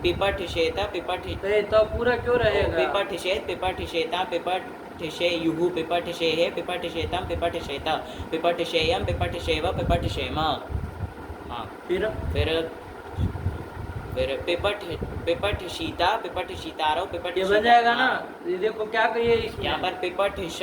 पिपठिषेत पिपठि तो पूरा क्यों रहेगा? पिपठिषेत पिपठिषेता पिपठिषेयुः पिपठिषेः पिपठिषेतं पिपठिषेत पिपठिषेयं पिपठिषेव पिपठिषेम। हाँ फिर पिपठिषीता पिपठिषीतारो ये पिपठिषीता। बन जाएगा ना? हाँ। ये देखो क्या कहिए इसमें? यहाँ पर पिपठिष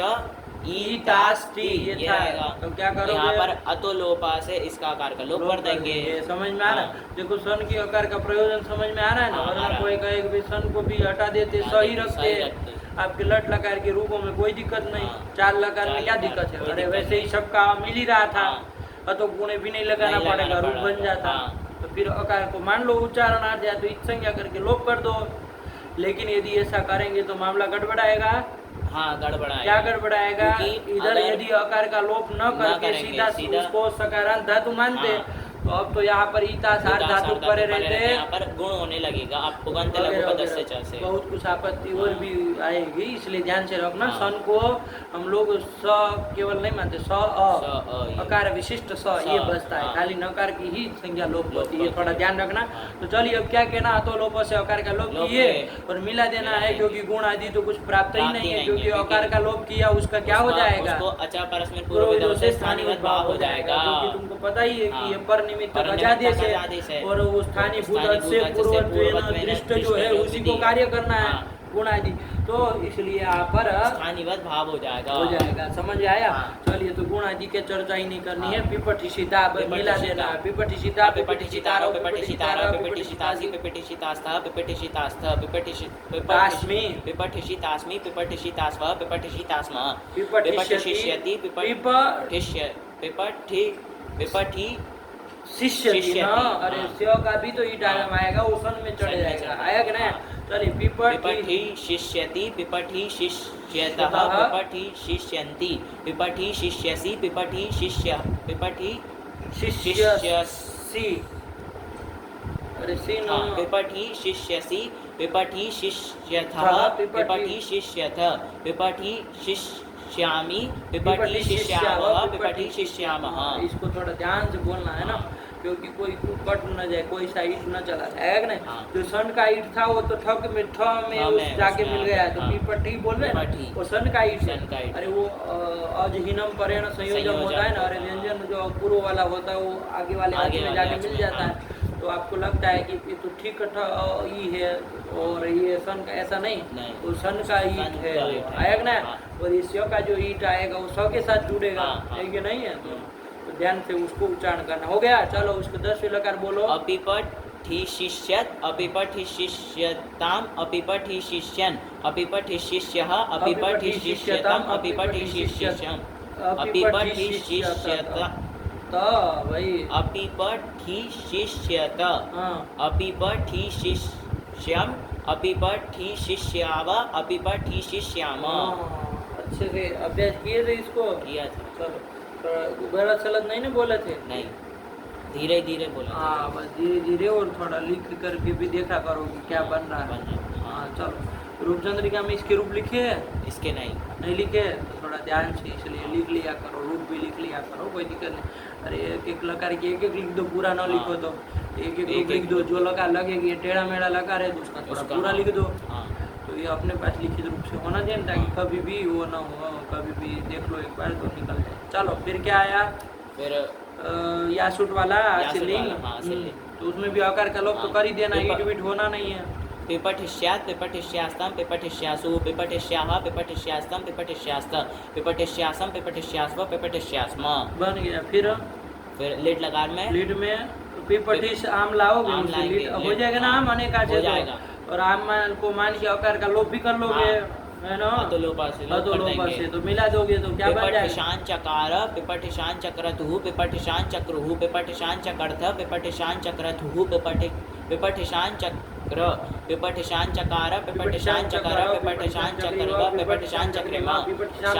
ईटास्ति ये था। रहेगा। तो क्या करोगे? यहाँ पर अतो लोपा से इसका आकार का लोप कर देंगे। ये समझ में आ रहा है? हाँ। देखो सन की आकार का प्रयोजन समझ में आ रहा है ना? हाँ, आ वरना रहा। कोई कहे कि सन को भी हटा देते, हाँ, सही सही रखते रखते। आपके लट लकार के रूपों में कोई दिक्कत नहीं। हाँ। चार लकार में चार क्या लकार, दिक्कत है? कोई अरे दिक्कत वैसे ही नहीं। सबका मिल ही रहा था। हाँ। तो गुणे भी नहीं लगाना नहीं पड़ेगा, लगाना रूप बन पड़ेगा। जाता। हाँ। तो फिर आकार को मान लो उच्चारण आ जाए तो इत संज्ञा करके लोप कर दो। लेकिन यदि ऐसा करेंगे तो मामला गड़बड़ाएगा। हाँ गड़बड़ाएगा। क्या गड़बड़ाएगा? क्योंकि इधर अगर यदि आकार का लोप न करके करेंगे, सीधा उसको सकारांत धातु मानते, हाँ। तो अब तो यहाँ पर ईता सार धातु परे रहते, यहाँ पर गुण होने लगेगा। आप पुगंत लघु वगैरह पदस्य वगैरह। से बहुत कुछ आपत्ति और हाँ। भी आएगी, इसलिए ध्यान से रखना। हाँ। सन को हम लोग स केवल नहीं मानते, स अ ये। अकार विशिष्ट स ये बचता है, हाँ। खाली नकार की ही संज्ञा लोप लोप होती है, होती थोड़ा है। ध्यान रखना। हाँ। तो चलिए अब क्या कहना, तो लोप से अकार का लोप लोप किए है। और मिला देना मिला है, देंगे। क्योंकि गुण आदि तो कुछ प्राप्त ही प्राप्ति नहीं है, नहीं क्योंकि है, अकार का लोप किया उसका क्या हो उसका- जाएगा? उसको अचा परस्मैन पूर्व विधान से स्थानीय भाव हो जाएगा। क्योंकि तुमको पता ही है कि हाँ। ये पर निमित्त पर निमित्त अजादेश अजादेश है है। और वो स्थानीय भूत स्थानीय से भूत से पूर्वत्वेन पूर्वत्वेन दृष्ट जो दृष्ट है जो उसी को विधि। कार्य करना है, हाँ। गुण आदि। तो इसलिए यहाँ पर स्थानीयवत भाव हो जाएगा। हो जाएगा, समझ आया? हाँ। चलिए तो गुण आदि के चर्चा ही नहीं करनी है। हाँ। पिपठिषिता मिला देना, पिपठिषिता पिपठिषितारो पिपठिषितारो पिपठिषितासि पिपठिषितास्थ पिपठिषितास्थ तास्मि। पिपठिषितास्मि पिपठिषितास्व पिपठिषितास्म पिपठिष्यति, पिपठिष्य पिपठि पिपठि शिष्यति। शिष्यति। हाँ, अरे हाँ। स्व का भी तो ईट आएगा, वो सन में चढ़ सन में जाएगा, चढ़ आया कि नहीं? हाँ। चलिए पिपठि पिपठि शिष्यति पिपठि शिष्यतः पिपठि शिष्यन्ति पिपठि शिष्यसि पिपठि शिष्य पिपठि शिष्यसि। अरे सी न हाँ, पिपठि शिष्यसि पिपठि शिष्यथः पिपठि शिष्यथ पिपठि शिष्यामि पिपठि शिष्यावः पिपठि शिष्यामः। इसको थोड़ा ध्यान से बोलना है ना, क्योंकि कोई कट न जाए, कोई सा ईट न चला जाए, है कि नहीं? हाँ। जो सन का ईट था वो तो ठक में ठ में हाँ, उस में जाके उसमें मिल आ गया, गया, तो हाँ। पिपठी बोल रहे हैं पिपठी। ना, वो सन का ईट है। सन का ईट। अरे वो अजहीनम परेण संयोजन होता है ना, अरे होता है, व्यंजन जो पूर्व वाला होता है वो आगे वाले आगे हाथ में वाले जाके हाथ मिल में, जाता हाँ। है। तो आपको लगता है कि ये तो ठीक ई है और ये सन का, ऐसा नहीं, नहीं। वो सन का ईट सन है, का ईट है, आया कि ना? हाँ। और इस का जो ईट आएगा वो स के साथ जुड़ेगा, हाँ, हाँ। है कि नहीं है? तो ध्यान से उसको उच्चारण करना। हो गया? चलो उसको 10 लकार बोलो। अपिपठि शिष्यत अपिपठि शिष्यताम अपिपठि शिष्यन् अपिपठि शिष्यः अपिपठि शिष्यतम अपिपठि शिष्यम् अपिपठि शिष्यत तो भाई अपिपठि शिष्यत हाँ, अपिपठि शिष्यम् अपिपठि शिष्याव अपिपठि शिष्याम। हाँ, अच्छे से अभ्यास किए थे इसको। किया था। चलो गलत सलत नहीं ना बोले थे? नहीं, धीरे धीरे बोला। हाँ, बस धीरे धीरे और थोड़ा लिख करके भी देखा करो कि क्या बन रहा है। हाँ चलो, रूपचंद्रिका में इसके रूप लिखे हैं? इसके नहीं लिखे तो थोड़ा ध्यान से इसलिए लिख लिया करो, रूप भी लिख लिया करो, कोई दिक्कत नहीं। अरे एक एक लकार की एक एक लिख दो, पूरा ना लिखो तो एक एक रूप लिख दो। जो लकार लगेगी ये टेढ़ा मेढ़ा लकार है तो उसका थोड़ा उसका पूरा लिख दो। हाँ। तो ये अपने पास लिखित रूप से होना चाहिए ताकि कभी भी वो ना हो, कभी भी देख लो एक बार तो निकल जाए। चलो फिर क्या आया? फिर यासूट वाला यासूट सिलिंग। वाला, हाँ, सिलिंग। तो उसमें भी आकार का लोप तो कर ही देना, हाँ। ईट बीट होना नहीं है। पिपठिष्यात् पिपठिष्यास्तं पिपठिष्यासु पिपठिष्याः पिपठिष्यास्तं पिपठिष्यास्त पिपठिष्यासं पिपठिष्यास्व पिपठिष्यास्म। बन गया। फिर लिट लकार में लीड में पिपठिस आम लाओगे, आम उससे लाएंगे, लीड हो लीड, जाएगा ना, हाँ, आम अनेक हो जाएगा। और आम को मान के आकार का लोप भी कर लोगे, है ना? अतोलोपा से लोप कर अतोलोपा देंगे। से तो मिला दोगे तो क्या बन जाएगा? पिपठिशान चकार पिपठिशान चक्रतुः पिपठिशान चक्रुः पिपठिशान चकर्थ पिपठिशान चक्रतुः पिपठिशान चक्र पिपठिशान चकार पिपठिशान चकर पिपठिशान चक्रिव पिपठिशान चक्रिम पिपठिशान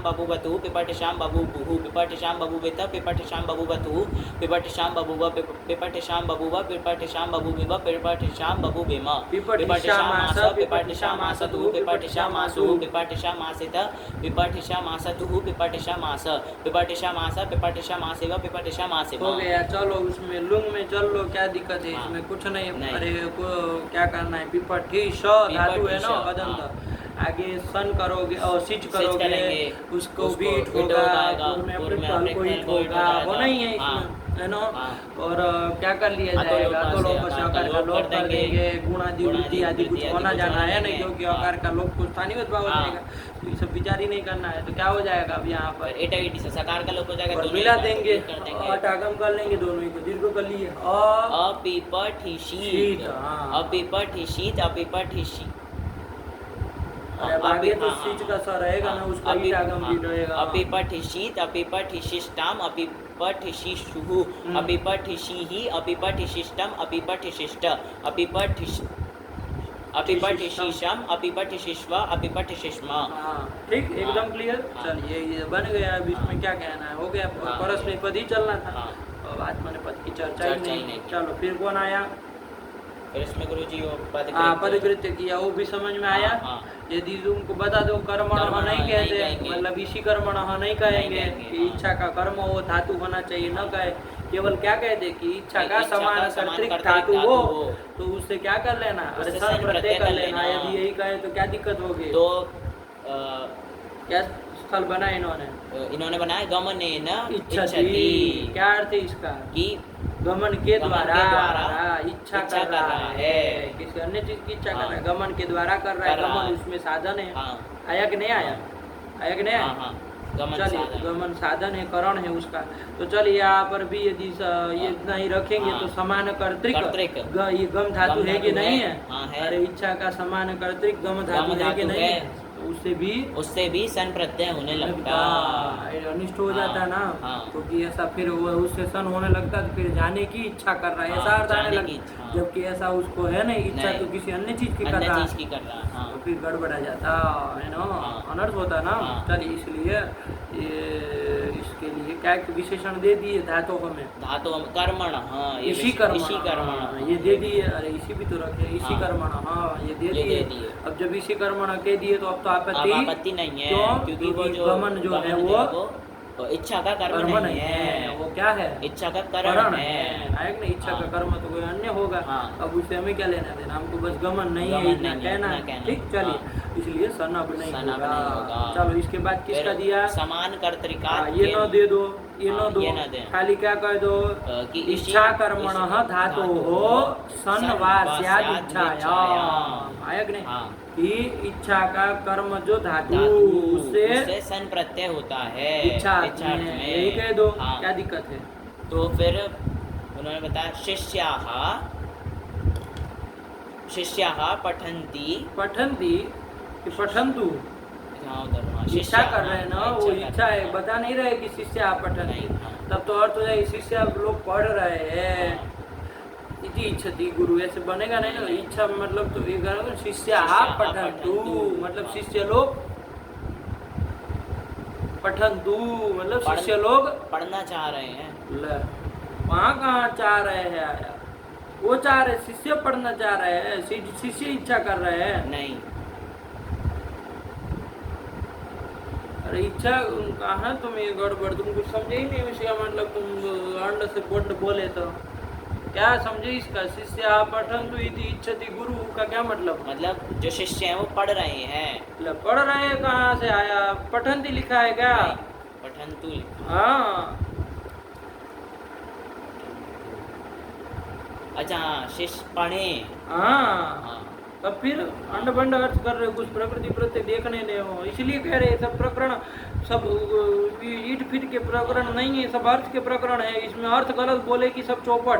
बभूवतु पिपठिशान बभूवुः पिपठिशान बभूवित पिपठिशान बभूवतु पिपठिशान बभूव पिपठिशान बभूव पिपठिशान बभूविव पिपठिशान बभूविम पिपठिशामास पिपठिशामासतु पिपठिशामासुः पिपठिशामासित पिपठिशामासतुः पिपठिशामास पिपठिशामास पिपठिशामासिव पिपठिशामासिम। हो गया। चलो उसमें लुंग में चल लो, क्या दिक्कत है हाँ। इसमें? कुछ कुछ नहीं, नहीं। अरे को क्या करना है, पिपट ही श धातु है ना श, अदंत, आगे सन करोगे और सिच करोगे, करेंगे, उसको उसको बीट बीट होगा, होगा, पूर्व में पूर्व में अपने को ईट को ईट होगा, हो वो जाएगा। नहीं है हाँ। इसमें, है ना। हाँ। और क्या कर लिया हाँ, तो जाएगा, तो लोग लोग से से आकार आकार का लोप कर देंगे, गुणादि गुणादि, वृद्धि आदि कुछ वृद्धि आदि होना कुछ जाना है होना नहीं, नहीं है। क्योंकि हाँ। आकार का लोप को स्थानीय भाव हो हाँ। जाएगा, तो ये सब विचार ही नहीं करना है। तो क्या हो जाएगा अब यहाँ पर, एटा ईटी से सकार का लोप हो जाएगा, और दोनों मिला एक साथ देंगे, कर देंगे। अटागम कर लेंगे, दोनों ही को दीर्घ कर लिए अपिपठिशीत, शीत, हाँ। अपिपठिशीत, अपिपठिशी। अरे अब आगे तो सिच का सा रहेगा ना, उसका ईट आगम भी रहेगा। अपिपठिशीत, अपिपठिशिष्टाम, अपिपठिशिषुः, अपिपठिषिः, अपिपठिशिष्टम, अपिपठिशिष्ट, अपिपठिशिषम, अपिपठिशिष्व, अपिपठिशिष्मा। हाँ, ठीक, एकदम क्लियर। हाँ। चलिए ये बन गया, अब इसमें क्या कहना है, हो गया, हाँ। परस्मय पद ही चलना था। हाँ। अब आत्मनेपद की चर्चा ही चर्चा ही नहीं। नहीं। चलो फिर कौन आया, फिर इसमें गुरुजी वो पदकृत्य किया, वो भी समझ में आया। हाँ। यदि तुमको बता दो कर्मण कर्मणः नहीं नहीं कहते, कहेंगे। मतलब इसी कर्मण नहीं कहेंगे कहेंगे, कि हाँ। इच्छा का कर्म हो, धातु होना चाहिए, न कहे, केवल क्या कह दे कि इच्छा का इच्छा समान का समान कर्तृक कर्तृक धातु धातु हो, हो। तो उससे क्या कर लेना, अरे उससे सन प्रत्यय कर लेना। लेना। यदि यही कहे तो क्या दिक्कत होगी, तो क्या स्थल बना इन्होंने, इन्होंने बनाया गमनेन इच्छति। क्या अर्थ है इसका, कि गमन के गमन द्वारा, के द्वारा इच्छा कर रहा है, किसी अन्य चीज की इच्छा कर रहा है, गमन के द्वारा कर रहा है, कर रहा गमन है। उसमें साधन है। हाँ। आया कि नहीं आया, आया कि नहीं हाँ, आया। हाँ, गमन चलिए, साधन। गमन साधन है, करण है उसका। तो चलिए यहाँ पर भी यदि ये इतना ही रखेंगे हाँ। तो समान कर्तृक, कर्तृक। ये गम धातु गम है कि धातु नहीं है। है, हाँ, है। अरे इच्छा का समान कर्तृक गम धातु गम है कि धातु नहीं है। है, तो उससे भी सन प्रत्यय होने लगता। अनिष्ट हो जाता है ना, हाँ। क्योंकि ऐसा फिर वो उससे सन होने लगता है, तो फिर जाने की इच्छा कर रहा है, ऐसा हाँ, अर्थ आने जाने की लगता, इच्छा। जबकि ऐसा उसको है नहीं, इच्छा नहीं। तो किसी अन्य चीज की कर अन्य रहा चीज है, की कर रहा है। हाँ। तो फिर गड़बड़ा जाता है ना, हाँ। अनर्थ होता है ना। हाँ। चलिए इसलिए ये इसके लिए क्या विशेषण दे दिए धातु में, धातु कर्मण, हाँ, ये इसी कर्मण, इसी कर्मण, ये दे दिए, अरे इसी भी तो रखे, इसी हाँ। कर्मण, हाँ ये दे ये दिए। दे दिए। अब जब इसी कर्मण कह दिए तो अब तो अब आपत्ति आपत्ति नहीं है, क्यों? क्योंकि वो जो गमन जो है गमन वो इच्छा का कर्म कर्म नहीं नहीं है, है, वो क्या है, इच्छा का करण करण है, है। है कि नहीं। इच्छा हाँ। का कर्म तो कोई अन्य होगा, हाँ। अब उससे हमें क्या लेना देना, हमको बस गमन नहीं है गमन इतना नहीं है, कहना इतना है, कहना। ठीक। चलिए हाँ। इसलिए सन अब नहीं सन अब नहीं होगा। होगा। चलो इसके बाद किसका फिर दिया, समान कर्तृका, हाँ, ये न दे दो, ये हाँ, न दो, ये न दें। खाली क्या कह दो कि इच्छा कर्मण धातु हो सन्वास्याद इच्छायाम, आया कि नहीं, हाँ। कि इच्छा का कर्म जो धातु उससे सन प्रत्यय होता है इच्छा इच्छार्थ में, यही कह दो, हाँ। क्या दिक्कत है। तो फिर उन्होंने बताया शिष्याः पठन्ति, पठंती कि पठंतु, हाँ, उधर, हाँ, इच्छा शिष्याः, कर रहे हैं ना, हाँ, वो कर इच्छा है, रहे हैं। बता नहीं रहे कि शिष्य पठन, नहीं, हाँ। तब तो अर्थ हो जाए शिष्य लोग पढ़ रहे हैं, इति इच्छति गुरु, ऐसे बनेगा नहीं ना, इच्छा मतलब तो ये करोगे शिष्य पठंतु, मतलब शिष्य लोग पठंतु, मतलब शिष्य लोग पढ़ना चाह रहे हैं। वहाँ कहाँ चाह रहे हैं आया, वो चाह रहे, शिष्य पढ़ना चाह रहे हैं, शिष्य इच्छा कर रहे हैं, नहीं, अरे इच्छा कहाँ, तुम ये गड़बड़, तुम कुछ समझे ही नहीं इसका मतलब, तुम अंड से बोट बोले तो क्या समझे इसका, शिष्य पठन तो इच्छति गुरु का क्या मतलब जो शिष्य हैं वो पढ़ रहे हैं। मतलब पढ़ रहे हैं, कहाँ से आया, पठंती लिखा है क्या, पठन्तु, हाँ, अच्छा, शिष्य पढ़े, हाँ, तब फिर अंड बंड अर्थ कर रहे हो, कुछ प्रकृति प्रत्यय देखने दे हो, इसलिए कह रहे सब प्रकरण सब ईट फिट के प्रकरण नहीं है, सब अर्थ के प्रकरण है, इसमें अर्थ गलत बोले कि सब चौपट,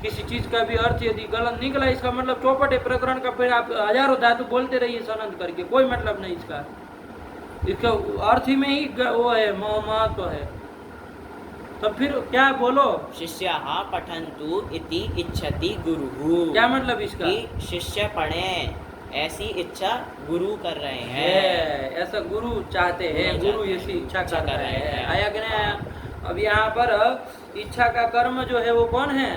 किसी चीज का भी अर्थ यदि गलत निकला इसका मतलब चौपट है प्रकरण का, फिर आप हजारों धातु बोलते रहिए सनंद करके, कोई मतलब नहीं इसका, इसका अर्थ ही में ही वो है, महत्व है। तो फिर क्या बोलो, शिष्याः पठन्तु इति इच्छति गुरुः, क्या मतलब इसका, कि शिष्य पढ़े, ऐसी इच्छा गुरु कर रहे हैं, ऐसा गुरु चाहते हैं, गुरु ऐसी इच्छा कर रहे हैं, आया कि नहीं आया। अब यहाँ पर इच्छा का कर्म जो है वो कौन है,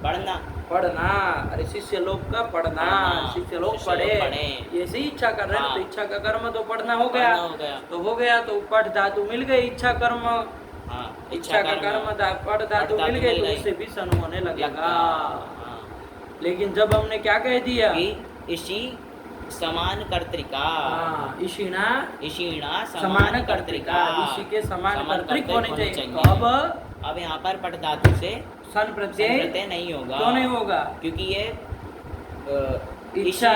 पढ़ना, पढ़ना, अरे शिष्य लोग का पढ़ना, शिष्य लोग पढ़े, ऐसे ही इच्छा कर रहे हैं, तो इच्छा का कर्म तो पढ़ना हो गया, तो हो गया, तो पढ़ धातु मिल गई, इच्छा कर्म, हाँ, इच्छा का कर्म पढ़ धातु मिल गई, तो उससे भी सन होने लगेगा। लेकिन जब हमने क्या कह दिया कि इसी समान कर्तृका, इशिना इशीणा समान कर्तृका, इसी के समान कर्तृक होने चाहिए। तो अब यहाँ पर पट धातु से सन प्रत्यय नहीं होगा। क्यों नहीं होगा? क्योंकि ये इच्छा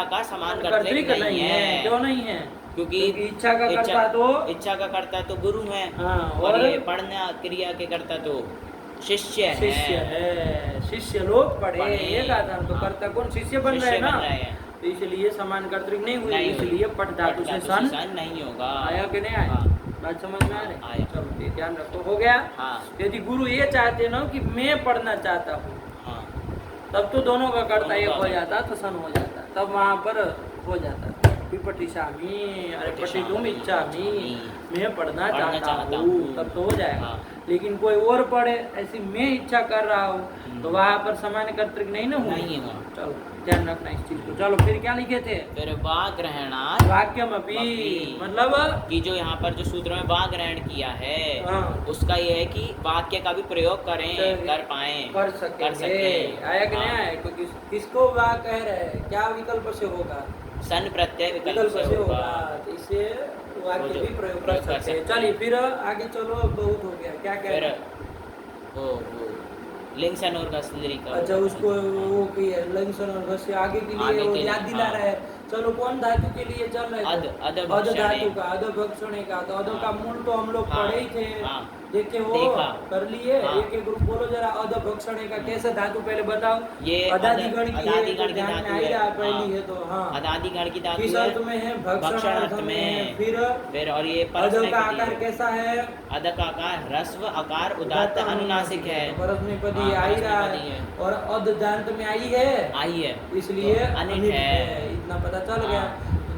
का समान कर्तृक नहीं है। क्यों नहीं है? क्योंकि इच्छा का कर्ता तो गुरु है, और ये पढ़ना क्रिया के कर्ता तो शिष्य है। शिष्य लोग पढ़े, एक आधार तो कर्ता कौन? शिष्य बन रहे हैं ना, तो इसलिए समान कर्तृक नहीं हुई, इसलिए पट धातु से सन नहीं होगा। आया कि नहीं आया? बात समझ में आ रही? चलो ध्यान रखो, हो गया। यदि गुरु ये चाहते ना कि मैं पढ़ना चाहता हूँ, तब तो दोनों का कर्ता एक हो जाता, तो सन हो जाता, तब वहाँ पर हो जाता विपटिशामी, अरे पठितुम इच्छामि, मैं पढ़ना चाहता हूँ, तब तो हो जाएगा। लेकिन कोई और पढ़े, ऐसी मैं इच्छा कर रहा हूँ, तो वहाँ पर समान कर्तृक नहीं ना हुआ। चलो ध्यान रखना इस चीज को। चलो फिर क्या लिखे थे? फिर वाग्रहणात् वाक्यम अपि, मतलब कि जो यहाँ पर जो सूत्र में वाग्रहण किया है, उसका ये है कि वाक्य का भी प्रयोग करें, कर पाए, कर सके। आया कि नहीं आया? क्योंकि किसको वाक कह रहे हैं, क्या विकल्प से होगा? सन प्रत्यय विकल्प से होगा, तो इससे वाक्य भी प्रयोग कर सकते हैं। चलिए फिर आगे चलो, बहुत हो गया। क्या कह रहे हैं? वो लिंग सन और घसली का, अच्छा उसको वो किया लिंग सन और घस आगे के लिए वो याद दिला रहा है। चलो कौन धातु के लिए चल रहे थे? अध धातु का, अध भक्षणे का। तो अध का मूल तो हम लोग पढ़े ही थे, देखे वो कर लिए। एक एक ग्रुप बोलो जरा, अध भक्षणे का कैसे धातु पहले बताओ। ये अदादिगण की ध्यान में आ रहा पहली है, तो अदादिगण की धातु किस अर्थ में है? भक्षण अर्थ में। फिर और ये अध का आकार कैसा है? अध का आकार ह्रस्व आकार उदात्त अनुनासिक है, परस्मैपदी आ ही रहा है, और अध दांत में आई है, इसलिए अनिट है। इतना पता चल गया।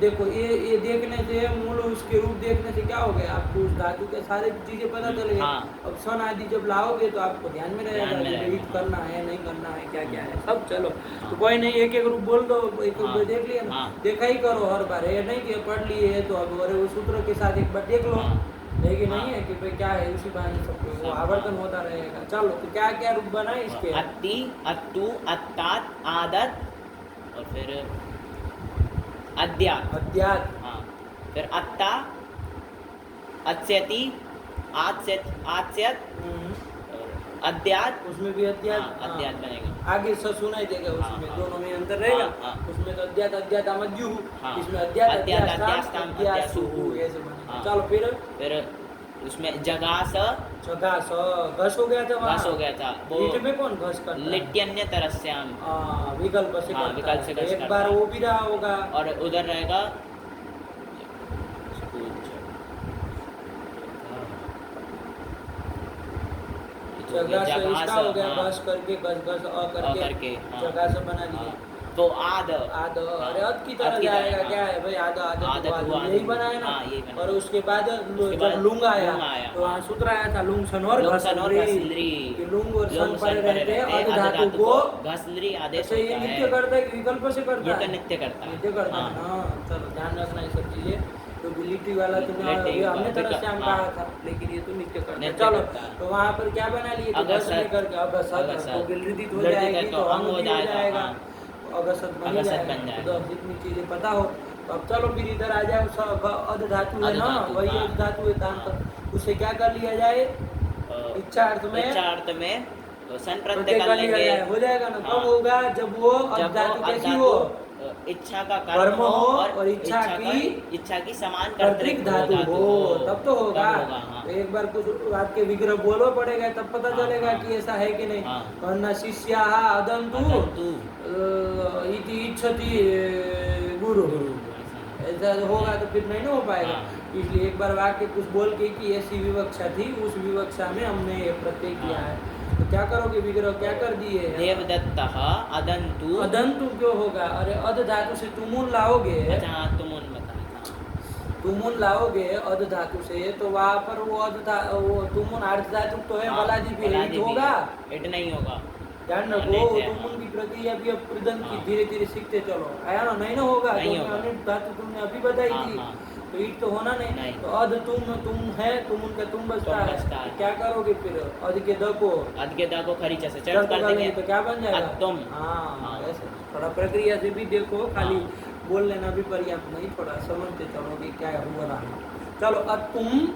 देखो ये देखने से, मूल उसके रूप देखने से क्या हो गया, आपको उस धातु के सारे चीजें पता चल गई। अब सन आदि जब लाओगे तो आपको ध्यान में रहेगा हिट करना है, नहीं करना है, क्या क्या है सब। चलो तो कोई नहीं, एक एक रूप बोल दो, एक रूप देख लिया ना, देखा ही करो हर बार, ये नहीं कि पढ़ लिए तो अब वो सूत्र के साथ एक बार देख लो, लेकिन नहीं है कि भाई क्या है, उसी बहाने सब वो आवर्तन होता रहेगा। चलो तो क्या क्या रूप बना है इसके? अत्ति, अत्तु, अत्तात, आदत, और फिर अद्यात्। फिर अत्ता, अत्स्यति, आत्स्यत्, अद्यात्, उसमें भी अद्यात् बनेगा। आगे सुनाई देगा, उसमें दोनों में अंतर रहेगा। उसमें तो अद्यात् अमद्युः, इसमें अद्यात् अद्यासुः, ऐसे बनेगा। चलो फिर उसमें जगास, घस हो गया था, घस हो गया था। लीट में कौन घस करता है? लिट्यन्य तरस्याम, विकल्प से एक बार वो भी रहा होगा, और उधर रहेगा जगह से इसका हो गया, घस करके घस करके जगह से बना दिया। तो आद, अरे अद की तरह जाएगा, क्या है भाई, आद यही बनाया ना। और उसके बाद जब लुंग आया तो वहाँ सूत्र आया था लुंग सन और घसलरी, लुंग और सन पर रहते हैं अद धातु को घसलरी आदेश। ये नित्य करता है कि विकल्प से करता है? नित्य करता है। चलो ध्यान रखना ये सब चीजें। तो बिलिटी वाला तो हमने तरह से हम कहा था, लेकिन ये तो नित्य करता है। चलो तो वहाँ पर क्या बना लिए? करके अब बिलिटी हो जाएगी तो हम हो जाएगा, अगसत बन जाएगा। तो जितनी चीजें पता हो तो अब चलो फिर इधर आ जाए। अध धातु है ना, वही अध धातु है, दान उससे क्या कर लिया जाए? इच्छा अर्थ में सन प्रत्यय कर लेंगे, हो जाएगा ना। कब होगा? जब वो अध धातु कैसी हो, इच्छा का कर्म हो और इच्छा की समान कर्तृक धातु हो, तब तो होगा। तो एक बार कुछ बात के विग्रह बोलना पड़ेगा, तब पता चलेगा कि ऐसा है कि नहीं। वरना शिष्याः अदन्तु इति इच्छति गुरु, ऐसा होगा तो फिर नहीं हो पाएगा। इसलिए एक बार वाक्य कुछ बोल के कि ऐसी विवक्षा थी, उस विवक्षा में हमने ये प्रत्यय किया है, तो क्या करोगे? विग्रह क्या कर दिए? देवदत्तः अदन्तु, अदन्तु क्यों होगा? अरे अध धातु से तुमुन लाओगे, तुमुन लाओगे अध धातु से, तो वहाँ पर वो तुमुन अर्ध धातु तो है, बलादि भी होगा, इट नहीं होगा। ध्यान रखो, तुमुन की प्रक्रिया भी अब प्रदन की धीरे धीरे सीखते चलो। आया ना? नहीं ना होगा, धातु तुमने अभी बताई थी। तो ईट तो होना नहीं, नहीं। तो अध तुम है, तुम उनका तुम बचता तुम है, बचता है। तो क्या करोगे फिर? अध के द को अध के द को खरीचा से द चर्च को कर डालेंगे देंगे तो क्या बन जाएगा? अत्तुम। हाँ हाँ। ऐसे थोड़ा प्रक्रिया से भी देखो, खाली हाँ। बोल लेना भी पर्याप्त नहीं, थोड़ा समझते चलो कि क्या हुआ रहा है। चलो तुम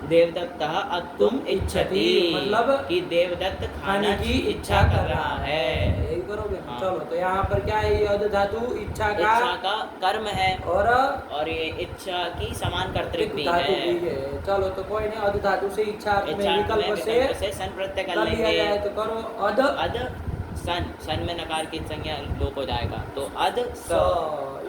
देवदत्त अत्तुम इच्छति, मतलब कि देवदत्त खाने की इच्छा कर रहा है, यही करोगे ना? हाँ। चलो तो यहाँ पर क्या है? ये अध धातु इच्छा इच्छा का कर्म है और ये इच्छा की समान कर्तृत्व भी धातु भी है। है। चलो तो कोई नहीं, अध धातु से इच्छा में इच्छा में विकल्प विकल्प से सन प्रत्यय कर कर लिया लेंगे। जाए तो करो अध अध सन में नकार की संज्ञा लोप हो जाएगा, तो अध स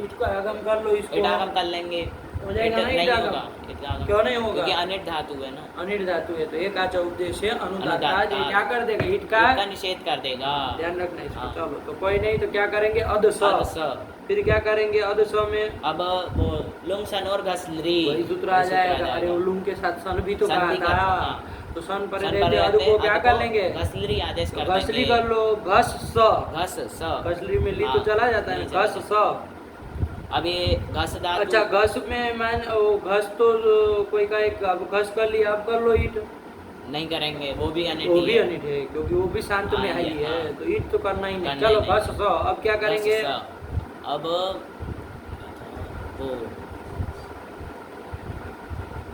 ईट को आगम कर लो, इसको इडागम कर लेंगे। हो जाएगा ना? नहीं इडागम होगा, इडागम क्यों नहीं होगा? क्योंकि अनिट धातु है ना। अनिट धातु है तो एक आचा उपदेश है अनुदाता, अनुदाता। ये क्या कर देगा? ईट का इसका निषेध कर देगा। ध्यान रखना इसको। हाँ। चलो तो कोई नहीं, तो क्या करेंगे? अध अध स। स फिर क्या करेंगे? अध स में अब वो लुंग सन और घसलरी वही सूत्र आ जाएगा। अरे उल्लूम के साथ सन भी तो सन कहा भी था, कर- हाँ। तो सन पर सन रहते पर अध रहते को क्या अध कर को लेंगे? घसलरी आदेश कर घसली देंगे। कर लो, घस स। घस स घसली में ली तो हाँ, चला जाता है, ली घस चला स। अब ये घस धातु अच्छा घस में मान घस तो कोई का एक अब घस कर लिया, अब कर लो ईट, नहीं करेंगे, वो भी अनिट वो ही भी है। अनिट है क्योंकि वो भी शांत में हाँ, आई ये, है, हाँ। तो ईट तो करना ही नहीं। करना चलो ही नहीं। घस स। अब क्या करेंगे? घस स। अब वो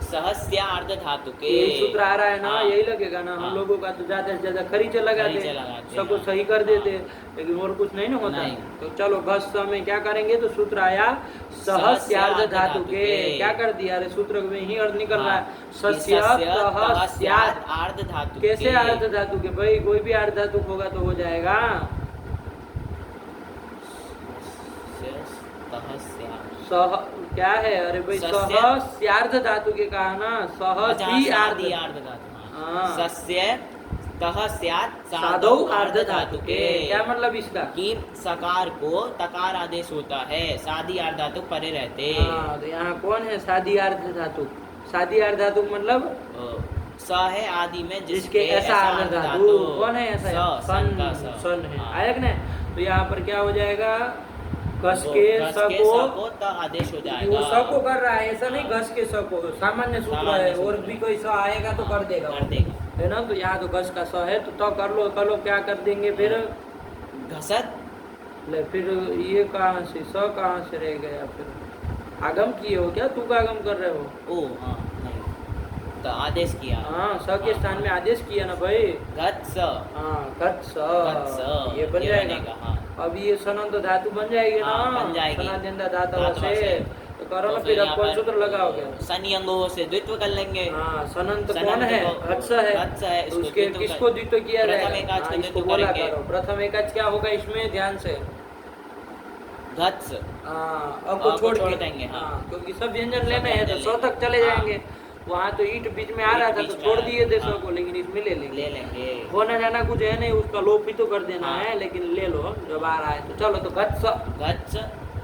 सहस्या अर्ध धातु के यही सूत्र आ रहा है ना? हाँ। यही लगेगा ना? हाँ। हम लोगों का तो ज्यादा से ज्यादा खरीचे लगाते खरीचे हैं, लगाते सबको हैं। सही कर देते हाँ। हैं, लेकिन और कुछ नहीं ना होता। नहीं। तो चलो घस स में क्या करेंगे? तो सूत्र आया सहस्यार्ध धातु के। क्या कर दिया? अरे सूत्र में ही अर्थ निकल रहा है। सस्य तह स्याद् अर्ध धातु कैसे के। अर्ध धातु के? भाई कोई भी अर्ध धातु होगा तो हो जाएगा। तह स्याद्। सह क्या है? अरे भाई सस्य- सहस्यार्ध धातु के कहा ना, अच्छा, सहसी सादी अर्ध अर्ध धातु। हाँ। सस्य तह स्यात् साधौ अर्ध धातु के। क्या मतलब इसका? कि सकार को तकार आदेश होता है, सादी अर्ध धातु परे रहते। हाँ, तो यहाँ कौन है सादी अर्ध धातु? सादी अर्ध धातु मतलब स है आदि में जिसके ऐसा अर्ध धातु। कौन है ऐसा? सन का स। सन है। हाँ। आया कि नहीं? तो यहाँ पर क्या हो जाएगा? घस के घस स के को स को त आदेश हो जाएगा। वो स को कर रहा है, ऐसा नहीं घस के स को, सामान्य सूत्र सामान्य है, और सूत्र भी है। कोई स आएगा तो कर देगा, कर देगा। है ना? तो यहाँ तो घस का स है, तो कर लो क्या कर देंगे फिर? घसत ले फिर ये कहाँ से स कहाँ से रह गया? फिर आगम किए हो क्या? तू का आगम कर रहे हो? ओ हाँ नहीं, तो आदेश किया। हाँ, स के स्थान में आदेश किया ना भाई। घत्स। हाँ, घत्स। घत्स ये बन जाएगा। बनेगा, हाँ। अब ये सनंत धातु बन जाएगी ना? हाँ, बन जाएगी। सनाद्यंता धातु धातु से से। तो करो ना तो फिर। अब यहाँ कौन पर सूत्र लगाओगे? शनि अंगों से द्वित्व कर लेंगे। हाँ, सनंत सनंत कौन है? को- घत्स है। घत्स है, तो इसको उसके द्वित्व कर- किसको द्वित्व किया प्रथम जाएगा? एकाच को हाँ, इसको द्वित्व बोला करेंगे। करो। प्रथम एकाच क्या होगा इसमें? ध्यान से। घत्स। हाँ, अब अब को को छोड़ छोड़ के देंगे, हाँ। क्योंकि सब व्यंजन लेना है तो व्यंजन 100 तक चले हाँ। जाएंगे। वहाँ तो ईट बीच में आ रहा था बीच तो में छोड़ आ दिए थे रहा था, 100 को, लेकिन इसमें ले लेंगे। ले लेंगे। होना जाना कुछ है नहीं, उसका लोप भी तो कर देना हाँ। है, लेकिन ले लो जब आ रहा है तो। चलो तो घत्स घत्स।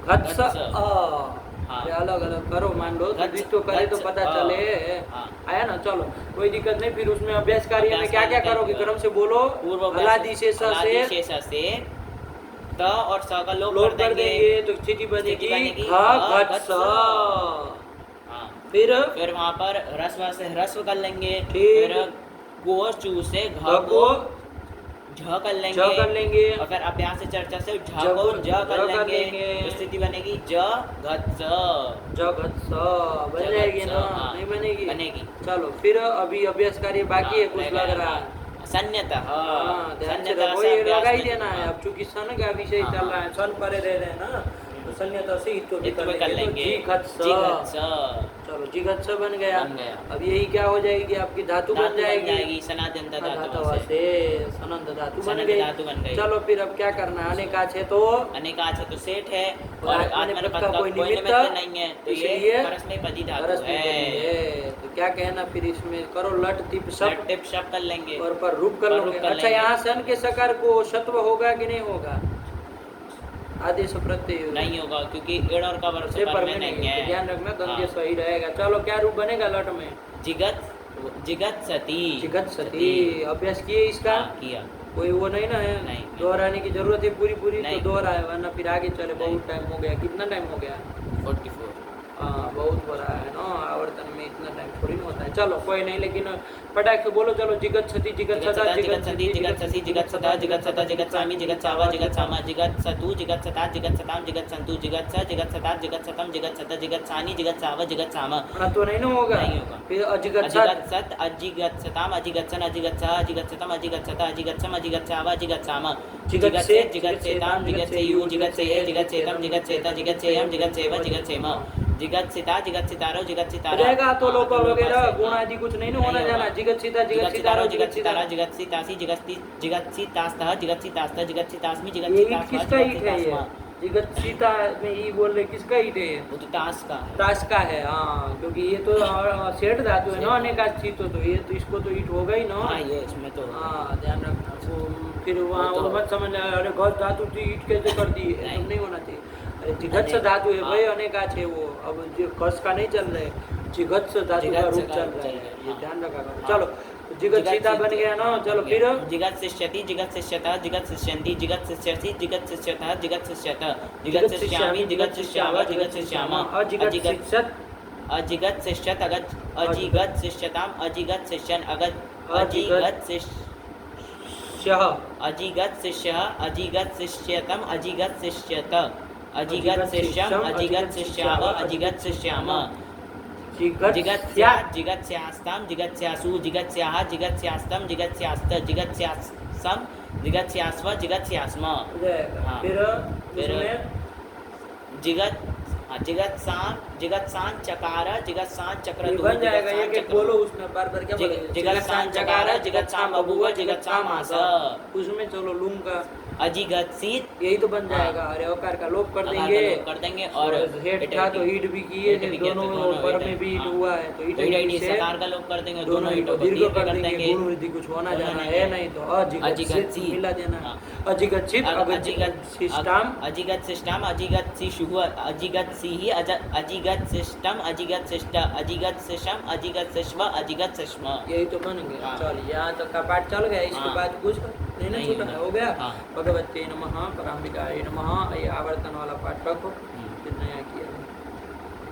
घत्स घत्स। हाँ। अरे अलग अलग करो, मान लो तो घत्स, द्वित्व करे तो घत्स, पता हाँ। चले। हाँ। आया ना? चलो कोई दिक्कत नहीं। फिर उसमें अभ्यास कार्य में अभ्यास क्या क्या कार्य करोगे? में क्रम से बोलो। पूर्व हलादि से स से हलादि से त और स का लोप लोप कर कर देंगे। देंगे तो स्थिति स्थिति बनेगी बनेगी घ घट घत्स। स। हाँ। फिर वहाँ पर ह्रस्व से ह्रस्व कर लेंगे। ठीक। फिर गो चू से घ घ को को झ कर लेंगे। झ कर लेंगे। और फिर अभ्यास से चर्चा से झ झ को को ज झ कर कर लेंगे। लेंगे। तो स्थिति बनेगी ज घत्स। जगत स बन जगत जाएगी स, ना? हाँ। नहीं बनेगी? बनेगी। चलो फिर अभी अभ्यास कार्य बाकी है, कुछ लग रहा है। सन्यतः। हाँ, ध्यान से सन्यतः रखो, से ये अभ्यास लगा ही में- देना है। हाँ। अब चूंकि सन का विषय हाँ, चल रहा है, सन परे रह रहे हैं ना, तो सन्यता से हित भी इत्व कर लेंगे। जी घट स। जिघत्स। चलो जी घट स बन गया। बन गया। अब यही क्या हो जाएगी? आपकी धातु बन जाएगी। सनातन धातु से सनंत धातु बन सनंत गई। धातु बन गई। चलो फिर अब क्या करना? अनेकाच है तो अनेकाच है तो सेठ है, और और आत्मनेपद आत्मनेपद का का कोई कोई निमित्त निमित्त नहीं है, तो ये इसलिए परस्मैपदी धातु परस्मैपदी है। है। तो क्या कहना फिर इसमें? करो लट टिप सब लट टिप शप कर लेंगे। और पर रूप कर पर लोगे। रूप कर अच्छा, लेंगे। यहाँ सन के सकार को सत्व होगा कि नहीं होगा? आदेश प्रत्यय नहीं होगा, क्योंकि इड़ और का वर्ष से पर पर में में नहीं नहीं है। है। ध्यान रखना, दंत्य हाँ। सही रहेगा। चलो क्या रूप बनेगा लट में? जिगत जिगत सती। जिगत सती। अभ्यास किए इसका? हाँ, किया। कोई वो नहीं ना है? नहीं। दोहराने की जरूरत है पूरी तो नहीं। दोहराए, वरना फिर आगे चले नहीं। बहुत टाइम हो गया। कितना टाइम हो गया? 44। हाँ बहुत हो रहा है ना, आवर्तन में इतना टाइम थोड़ी ना होता है। चलो कोई नहीं, लेकिन पटाख से बोलो चलो। जिगच्छति जिगच्छता जिगच्छति जिगच्छसि जिगच्छता जिगच्छता जिगच्छामि जिगच्छावा जिगच्छामा जिगच्छतु जिगच्छता जिगच्छताम जिगच्छन्तु जिगच्छ जिगच्छता जिगच्छतम जिगच्छत जिगच्छानि जिगच्छावा जिगच्छाम। तो नहीं ना होगा, नहीं होगा। फिर अजिगच्छत अजिगच्छत अजिगच्छताम अजिगच्छन अजिगच्छ अजिगच्छतम अजिगच्छत अजिगच्छम अजिगच्छावा जिगच्छाम। जिगच्छेत जिगच्छेताम जिगच्छेयु जिगच्छेये जिगच्छेतम जिगच्छेत जिगच्छेयम जिगच्छेव जिगच्छेम। जिगच्छिता जिगच्छितारो जिगच्छितारा रहेगा तो लोप वगैरह गुण आदि कुछ नहीं ना होना जाना। जिगच्छिता जिगच्छितारो जिगच्छितारा जिगच्छितारा जिगच्छितासि जिगच्छति जिगच्छितास्तः जिगच्छितास्थ जिगच्छितास्मि ये ईट जिगच्छितास्म किसका ईट है? ये जिगच्छिता में ई बोल रहे किसका ईट है? ये वो तो ताश का है। ताश का है। हाँ, क्योंकि ये तो सेठ धातु है ना, अनेकास्थित तो ये तो इसको तो ईट होगा ही ना। हाँ ये इसमें तो हाँ ध्यान रखना। वो फिर वहाँ वो तो- और मत समझ अरे घस धातु थी ईट कैसे कर दी, नहीं। नहीं होना चाहिए। अरे जिगत्स धातु है भाई, अनेकाच है वो। अब जो घस का नहीं चल रहा है, जिगत्स धातु का जिगत्स रूप का चल रूप रहा चल है, रहा है, ये हाँ। ध्यान रखा करो। हाँ। चलो जिगच्छिता बन गया ना। चलो फिर जिगच्छिष्यति जिगच्छिष्यतः जिगच्छिष्यन्ति जिगच्छिष्यसि जिगच्छिष्यतः जिगच्छिष्यत जिगच्छिष्यामि जिगच्छिष्याव जिगच्छिष्याम। अजिगच्छिष्यत अजिगच्छिष्यत अजिगच्छिष्यताम अजिगच्छिष्यन् शह अजिगच्छिष्यः अजिगच्छिष्यतम अजिगच्छिष्यत अजिगच्छिष्यम् अजिगच्छिष्याव अजिगच्छिष्याम। जिगत्स्या जिगत्स्यास्ताम जिगत्स्यासु जिगत्स्याः जिगत्स्यास्तम जिगत्स्यास्त जिगत्स्यासम जिगत्स्यास्व जिगत्स्यास्म। हाँ। फिर फिर उसमें जिगत जिगत्सां जिगत्सां चकार जिगत्सां चक्रतु बन जाएगा। ये कि बोलो उसमें बार बार क्या बोलेंगे? जिगत्सां चकार जिगत्सां बभूव जिगत्सां मास। उसमें चलो लूम का अजिगत्सित यही तो बन जाएगा। अरे औकार का लोप कर देंगे कर देंगे और हेड था तो ईट भी किए थे, दोनों पर में भी ईट हुआ है तो ईट से सकार का लोप कर देंगे, दोनों ईटों को दीर्घ कर देंगे। गुण वृद्धि कुछ होना जाना है नहीं तो अजिगच्छित मिला देना। अजिगच्छित अजिगच्छिष्टाम अजिगच्छिष्टाम अजिगच्छिषुः अजिगच्छिः अजिगच्छिष्टम अजिगच्छिष्ट अजिगच्छिषम अजिगच्छिष्व अजिगच्छिष्म। यही तो बन गया। हाँ। चल यहाँ तक का पाठ चल गया। इसके हाँ। बाद कुछ नहीं ना नहीं छूटा होगा। हो गया। हाँ। भगवते नमः पराम्बिकाय नमः, ये आवर्तन वाला पाठ रखो, फिर नया किया।